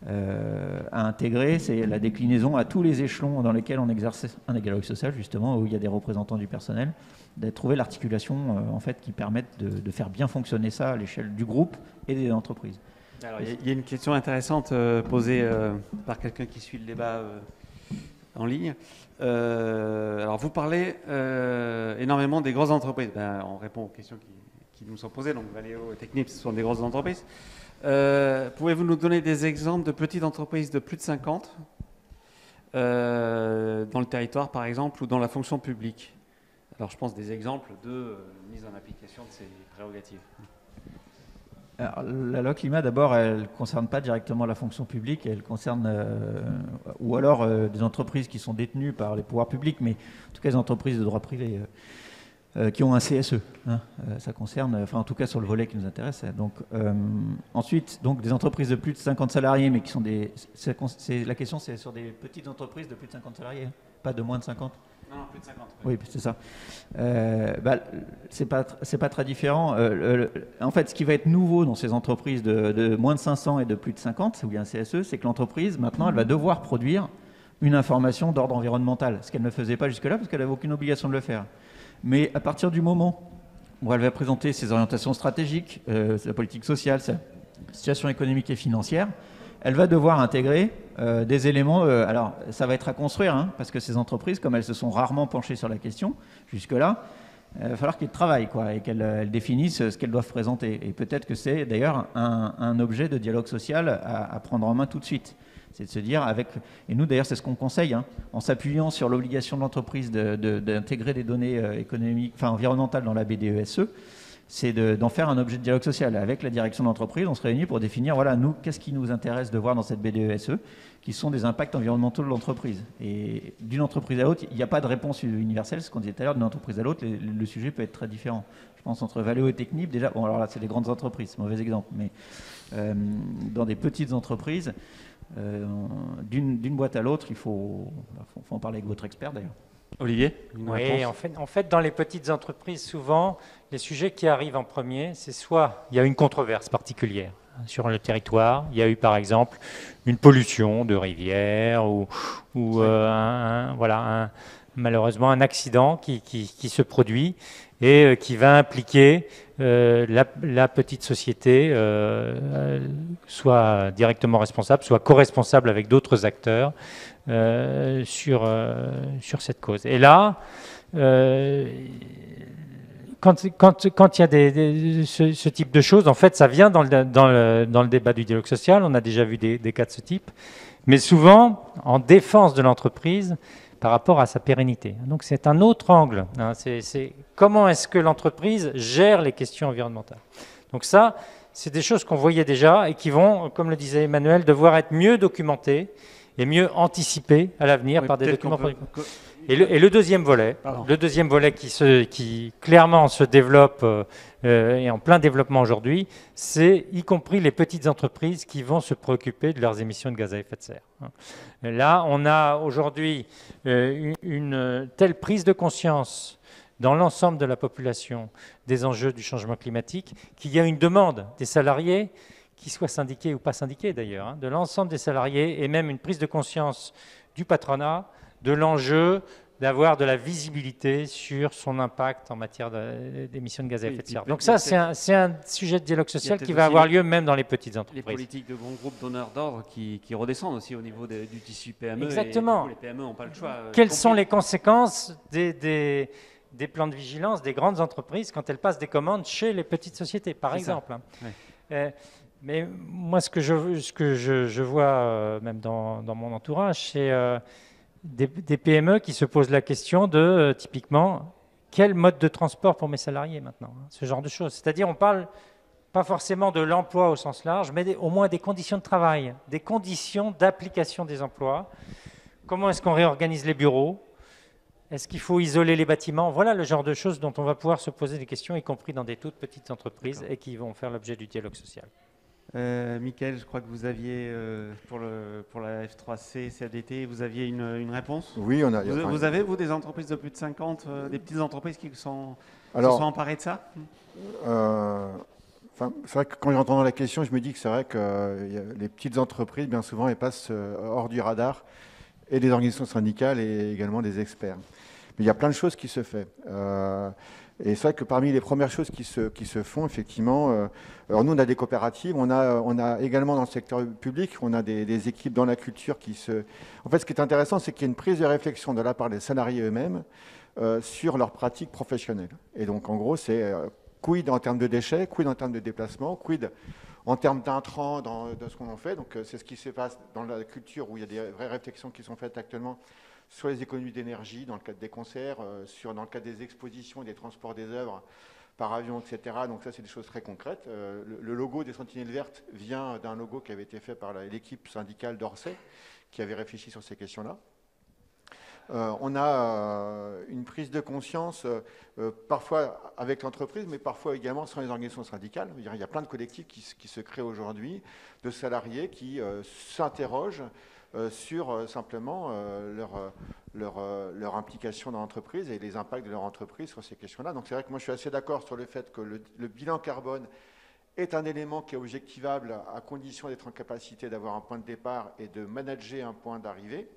à intégrer, c'est la déclinaison à tous les échelons dans lesquels on exerce un dialogue social, justement, où il y a des représentants du personnel, de trouver l'articulation en fait, qui permette de faire bien fonctionner ça à l'échelle du groupe et des entreprises. Alors, il y a une question intéressante posée par quelqu'un qui suit le débat en ligne. Alors, vous parlez énormément des grosses entreprises. On répond aux questions qui nous sont posées. Donc, Valeo et Technip, ce sont des grosses entreprises. Pouvez-vous nous donner des exemples de petites entreprises de plus de 50 dans le territoire, par exemple, ou dans la fonction publique? Alors, je pense des exemples de mise en application de ces prérogatives. Alors, la loi climat, d'abord, elle ne concerne pas directement la fonction publique, elle concerne, ou alors des entreprises qui sont détenues par les pouvoirs publics, mais en tout cas des entreprises de droit privé qui ont un CSE. Ça concerne, enfin en tout cas sur le volet qui nous intéresse. Donc, ensuite, donc, des entreprises de plus de 50 salariés, mais qui sont la question c'est sur des petites entreprises de plus de 50 salariés, pas de moins de 50. Non, plus de 50. Oui, c'est ça. C'est pas très différent. En fait, ce qui va être nouveau dans ces entreprises de moins de 500 et de plus de 50, où il y a un CSE, c'est que l'entreprise, maintenant, elle va devoir produire une information d'ordre environnemental, ce qu'elle ne faisait pas jusque-là, parce qu'elle n'avait aucune obligation de le faire. Mais à partir du moment où elle va présenter ses orientations stratégiques, sa politique sociale, sa situation économique et financière, elle va devoir intégrer des éléments, alors ça va être à construire, parce que ces entreprises, comme elles se sont rarement penchées sur la question jusque-là, il va falloir qu'elles travaillent, et qu'elles définissent ce qu'elles doivent présenter. Et peut-être que c'est d'ailleurs un objet de dialogue social à prendre en main tout de suite. C'est de se dire, et nous d'ailleurs c'est ce qu'on conseille, en s'appuyant sur l'obligation de l'entreprise d'intégrer des données économiques, environnementales dans la BDESE, c'est d'en faire un objet de dialogue social. Avec la direction de l'entreprise, on se réunit pour définir, voilà, nous, qu'est-ce qui nous intéresse de voir dans cette BDESE, qui sont des impacts environnementaux de l'entreprise. Et d'une entreprise à l'autre, il n'y a pas de réponse universelle, ce qu'on disait tout à l'heure, d'une entreprise à l'autre, le sujet peut être très différent. Je pense entre Valeo et Technip, déjà, bon alors là, c'est des grandes entreprises, c'est un mauvais exemple, mais dans des petites entreprises, d'une boîte à l'autre, il faut en parler avec votre expert d'ailleurs. Olivier, oui, en fait, dans les petites entreprises, souvent, les sujets qui arrivent en premier, c'est soit il y a une controverse particulière sur le territoire, il y a eu par exemple une pollution de rivière ou malheureusement un accident qui se produit et qui va impliquer la petite société, soit directement responsable, soit co-responsable avec d'autres acteurs sur cette cause. Et là, quand il y a ce type de choses, en fait, ça vient dans le débat du dialogue social. On a déjà vu des cas de ce type, mais souvent en défense de l'entreprise par rapport à sa pérennité. Donc c'est un autre angle. C'est comment est-ce que l'entreprise gère les questions environnementales. Donc ça, c'est des choses qu'on voyait déjà et qui vont, comme le disait Emmanuel, devoir être mieux documentées et mieux anticipées à l'avenir par des documents. Et le deuxième volet, qui clairement se développe et en plein développement aujourd'hui, c'est y compris les petites entreprises qui vont se préoccuper de leurs émissions de gaz à effet de serre. Là, on a aujourd'hui une telle prise de conscience dans l'ensemble de la population des enjeux du changement climatique qu'il y a une demande des salariés, qu'ils soient syndiqués ou pas syndiqués d'ailleurs, de l'ensemble des salariés et même une prise de conscience du patronat de l'enjeu d'avoir de la visibilité sur son impact en matière d'émissions de gaz à effet de serre. Donc ça, c'est un sujet de dialogue social qui va avoir lieu même dans les petites entreprises. Les politiques de grands groupes donneurs d'ordre qui redescendent aussi au niveau du tissu PME. Exactement. Et les PME n'ont pas le choix. Quelles sont les conséquences des plans de vigilance des grandes entreprises quand elles passent des commandes chez les petites sociétés, par exemple. Ouais. Mais moi, ce que je vois même dans mon entourage, c'est des PME qui se posent la question de, typiquement, quel mode de transport pour mes salariés maintenant, ce genre de choses. C'est-à-dire, on parle pas forcément de l'emploi au sens large, mais au moins des conditions de travail, des conditions d'application des emplois. Comment est-ce qu'on réorganise les bureaux? Est-ce qu'il faut isoler les bâtiments? Voilà le genre de choses dont on va pouvoir se poser des questions, y compris dans des toutes petites entreprises et qui vont faire l'objet du dialogue social. Michael, je crois que vous aviez, pour la F3C, CADT, vous aviez une réponse? Oui, on a. Vous avez, vous, des entreprises de plus de 50, des petites entreprises qui se sont emparées de ça? C'est vrai que quand j'entends la question, je me dis que c'est vrai que les petites entreprises, bien souvent, elles passent hors du radar, et des organisations syndicales et également des experts. Mais il y a plein de choses qui se font. Et c'est vrai que parmi les premières choses qui se font, effectivement, alors nous, on a des coopératives, on a également dans le secteur public, on a des équipes dans la culture qui se... En fait, ce qui est intéressant, c'est qu'il y a une prise de réflexion de la part des salariés eux-mêmes sur leurs pratiques professionnelles. Et donc, en gros, c'est quid en termes de déchets, quid en termes de déplacement, quid en termes d'intrants de ce qu'on en fait. Donc, c'est ce qui se passe dans la culture où il y a des vraies réflexions qui sont faites actuellement sur les économies d'énergie, dans le cadre des concerts, dans le cadre des expositions, des transports des œuvres par avion, etc. Donc ça, c'est des choses très concrètes. Le logo des Sentinelles Vertes vient d'un logo qui avait été fait par l'équipe syndicale d'Orsay, qui avait réfléchi sur ces questions-là. On a une prise de conscience, parfois avec l'entreprise, mais parfois également sans les organisations syndicales. Il y a plein de collectifs qui se créent aujourd'hui, de salariés qui s'interrogent sur simplement leur implication dans l'entreprise et les impacts de leur entreprise sur ces questions-là. Donc c'est vrai que moi je suis assez d'accord sur le fait que le bilan carbone est un élément qui est objectivable à condition d'être en capacité d'avoir un point de départ et de manager un point d'arrivée.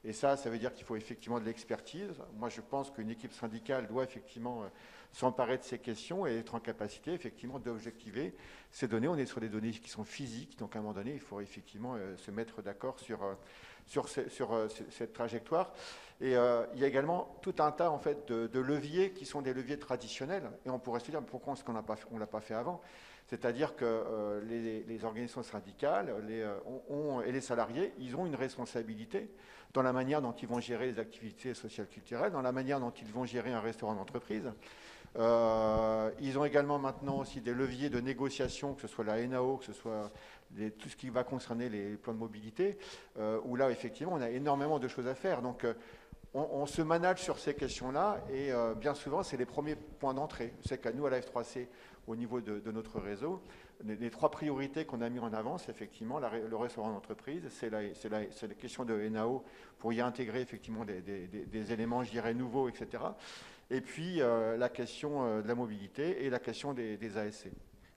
Et ça veut dire qu'il faut effectivement de l'expertise. Moi, je pense qu'une équipe syndicale doit effectivement s'emparer de ces questions et être en capacité effectivement d'objectiver ces données. On est sur des données qui sont physiques, donc à un moment donné, il faut effectivement se mettre d'accord sur cette trajectoire. Et il y a également tout un tas en fait de leviers qui sont des leviers traditionnels. Et on pourrait se dire pourquoi est-ce qu'on ne l'a pas fait avant? C'est-à-dire que les organisations syndicales et les salariés, ils ont une responsabilité dans la manière dont ils vont gérer les activités sociales culturelles, dans la manière dont ils vont gérer un restaurant d'entreprise. Ils ont également maintenant aussi des leviers de négociation, que ce soit la NAO, que ce soit tout ce qui va concerner les plans de mobilité, où là, effectivement, on a énormément de choses à faire. Donc, on se manage sur ces questions-là et bien souvent, c'est les premiers points d'entrée. C'est qu'à nous, à la F3C, au niveau de notre réseau, les trois priorités qu'on a mis en avant, c'est effectivement le restaurant d'entreprise, c'est la question de NAO pour y intégrer effectivement des éléments, je dirais, nouveaux, etc. Et puis la question de la mobilité et la question des ASC.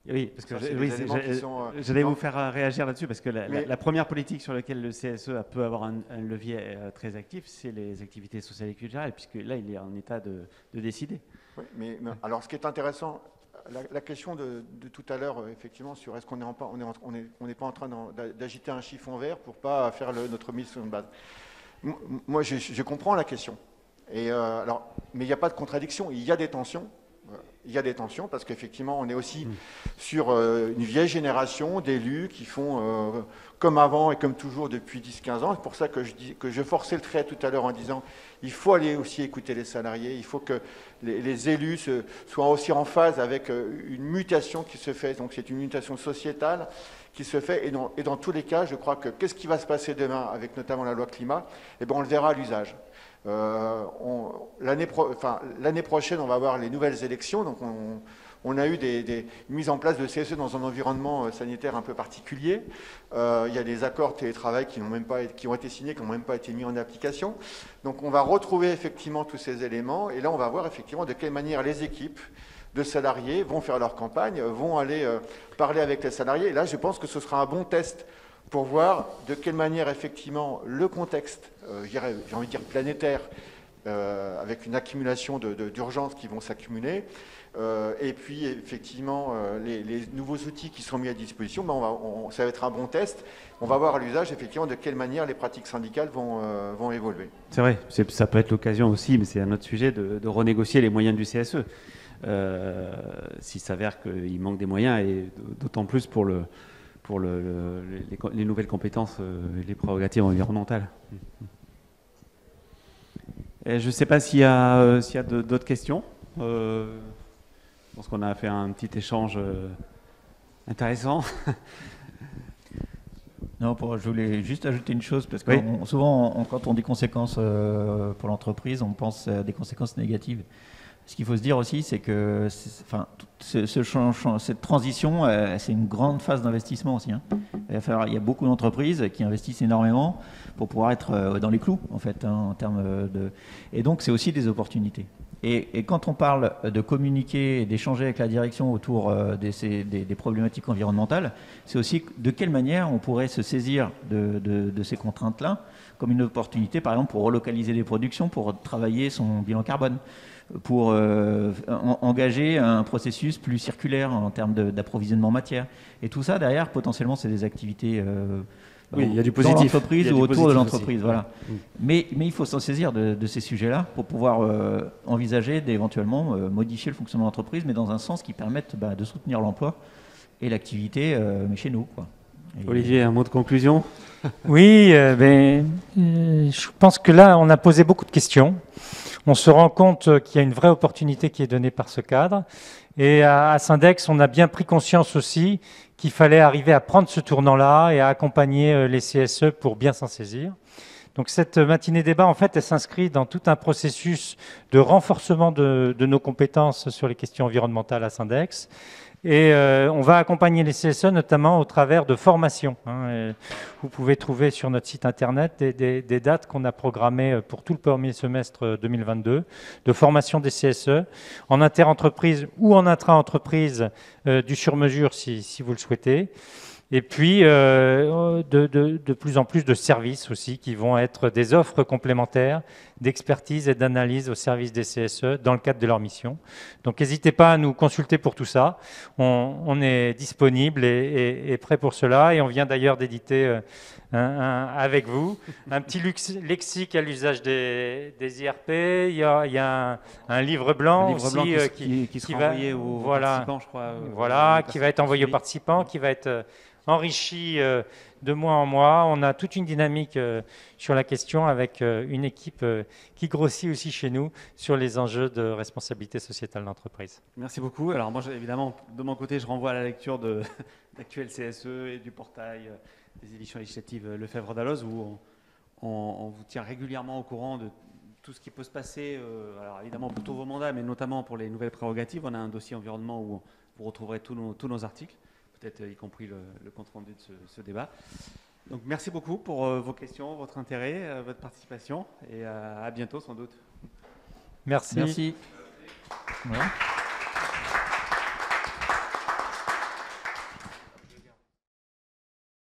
Oui, parce que j'allais vous faire réagir là-dessus, parce que la première politique sur laquelle le CSE peut avoir un levier très actif, c'est les activités sociales et culturelles, puisque là, il est en état de décider. Oui, mais alors ce qui est intéressant, la question de tout à l'heure, effectivement, sur est-ce qu'on n'est pas en train d'agiter un chiffon vert pour ne pas faire notre mise sur une base. Moi, je comprends la question. Mais il n'y a pas de contradiction, il y a des tensions. Il y a des tensions parce qu'effectivement, on est aussi sur une vieille génération d'élus qui font comme avant et comme toujours depuis 10-15 ans. C'est pour ça que je forçais le trait tout à l'heure en disant il faut aller aussi écouter les salariés, il faut que les élus soient aussi en phase avec une mutation qui se fait. Donc c'est une mutation sociétale qui se fait et dans tous les cas, je crois que qu'est-ce qui va se passer demain avec notamment la loi climat? Eh bien, on le verra à l'usage. L'année prochaine, on va avoir les nouvelles élections. Donc, on a eu une mise en place de CSE dans un environnement sanitaire un peu particulier. Il y a des accords télétravail qui ont été signés, qui n'ont même pas été mis en application. Donc, on va retrouver effectivement tous ces éléments. Et là, on va voir effectivement de quelle manière les équipes de salariés vont faire leur campagne, vont aller parler avec les salariés. Et là, je pense que ce sera un bon test pour voir de quelle manière, effectivement, le contexte, j'ai envie de dire planétaire, avec une accumulation d'urgences qui vont s'accumuler, et puis, effectivement, les nouveaux outils qui sont mis à disposition, ça va être un bon test. On va voir à l'usage, effectivement, de quelle manière les pratiques syndicales vont évoluer. C'est vrai, ça peut être l'occasion aussi, mais c'est un autre sujet, de renégocier les moyens du CSE. S'il s'avère qu'il manque des moyens, et d'autant plus pour les nouvelles compétences et les prérogatives environnementales. Et je ne sais pas s'il y a d'autres questions. Je pense qu'on a fait un petit échange Intéressant. Non, je voulais juste ajouter une chose, parce que souvent, quand on dit conséquences pour l'entreprise, on pense à des conséquences négatives. Ce qu'il faut se dire aussi, c'est que cette transition, c'est une grande phase d'investissement aussi. Hein. Il y a beaucoup d'entreprises qui investissent énormément pour pouvoir être dans les clous, en fait, hein, en termes de... Et donc, c'est aussi des opportunités. Et quand on parle de communiquer et d'échanger avec la direction autour des problématiques environnementales, c'est aussi de quelle manière on pourrait se saisir de ces contraintes-là comme une opportunité, par exemple, pour relocaliser les productions, pour travailler son bilan carbone, pour engager un processus plus circulaire en termes d'approvisionnement matière. Et tout ça, derrière, potentiellement, c'est des activités oui, il y a du positif. Dans l'entreprise ou autour de l'entreprise. Voilà. Mais il faut s'en saisir de ces sujets-là pour pouvoir envisager d'éventuellement modifier le fonctionnement de l'entreprise, mais dans un sens qui permette de soutenir l'emploi et l'activité, mais chez nous, quoi. Olivier, un mot de conclusion? Oui, je pense que là, on a posé beaucoup de questions. On se rend compte qu'il y a une vraie opportunité qui est donnée par ce cadre. Et à Syndex, on a bien pris conscience aussi qu'il fallait arriver à prendre ce tournant-là et à accompagner les CSE pour bien s'en saisir. Donc cette matinée débat, en fait, elle s'inscrit dans tout un processus de renforcement de nos compétences sur les questions environnementales à Syndex. Et on va accompagner les CSE notamment au travers de formations. Hein. Vous pouvez trouver sur notre site internet des dates qu'on a programmées pour tout le premier semestre 2022 de formation des CSE en inter-entreprise ou en intra-entreprise du sur-mesure si vous le souhaitez. Et puis, de plus en plus de services aussi qui vont être des offres complémentaires d'expertise et d'analyse au service des CSE dans le cadre de leur mission. Donc, n'hésitez pas à nous consulter pour tout ça. On est disponible et prêt pour cela. Et on vient d'ailleurs d'éditer avec vous un petit lexique à l'usage des IRP. Il y a un livre blanc aussi qui sera envoyé aux participants, je crois. Voilà, qui va être envoyé aux participants, qui va être enrichi de mois en mois. On a toute une dynamique sur la question avec une équipe qui grossit aussi chez nous sur les enjeux de responsabilité sociétale d'entreprise. Merci beaucoup. Alors moi, évidemment, de mon côté, je renvoie à la lecture d'actuel CSE et du portail des éditions législatives Lefebvre-Dalloz où on vous tient régulièrement au courant de tout ce qui peut se passer. Alors évidemment pour tous vos mandats, mais notamment pour les nouvelles prérogatives. On a un dossier environnement où vous retrouverez tous nos articles, peut-être y compris le compte-rendu de ce débat. Donc merci beaucoup pour vos questions, votre intérêt, votre participation et à bientôt sans doute. Merci. Merci. Voilà.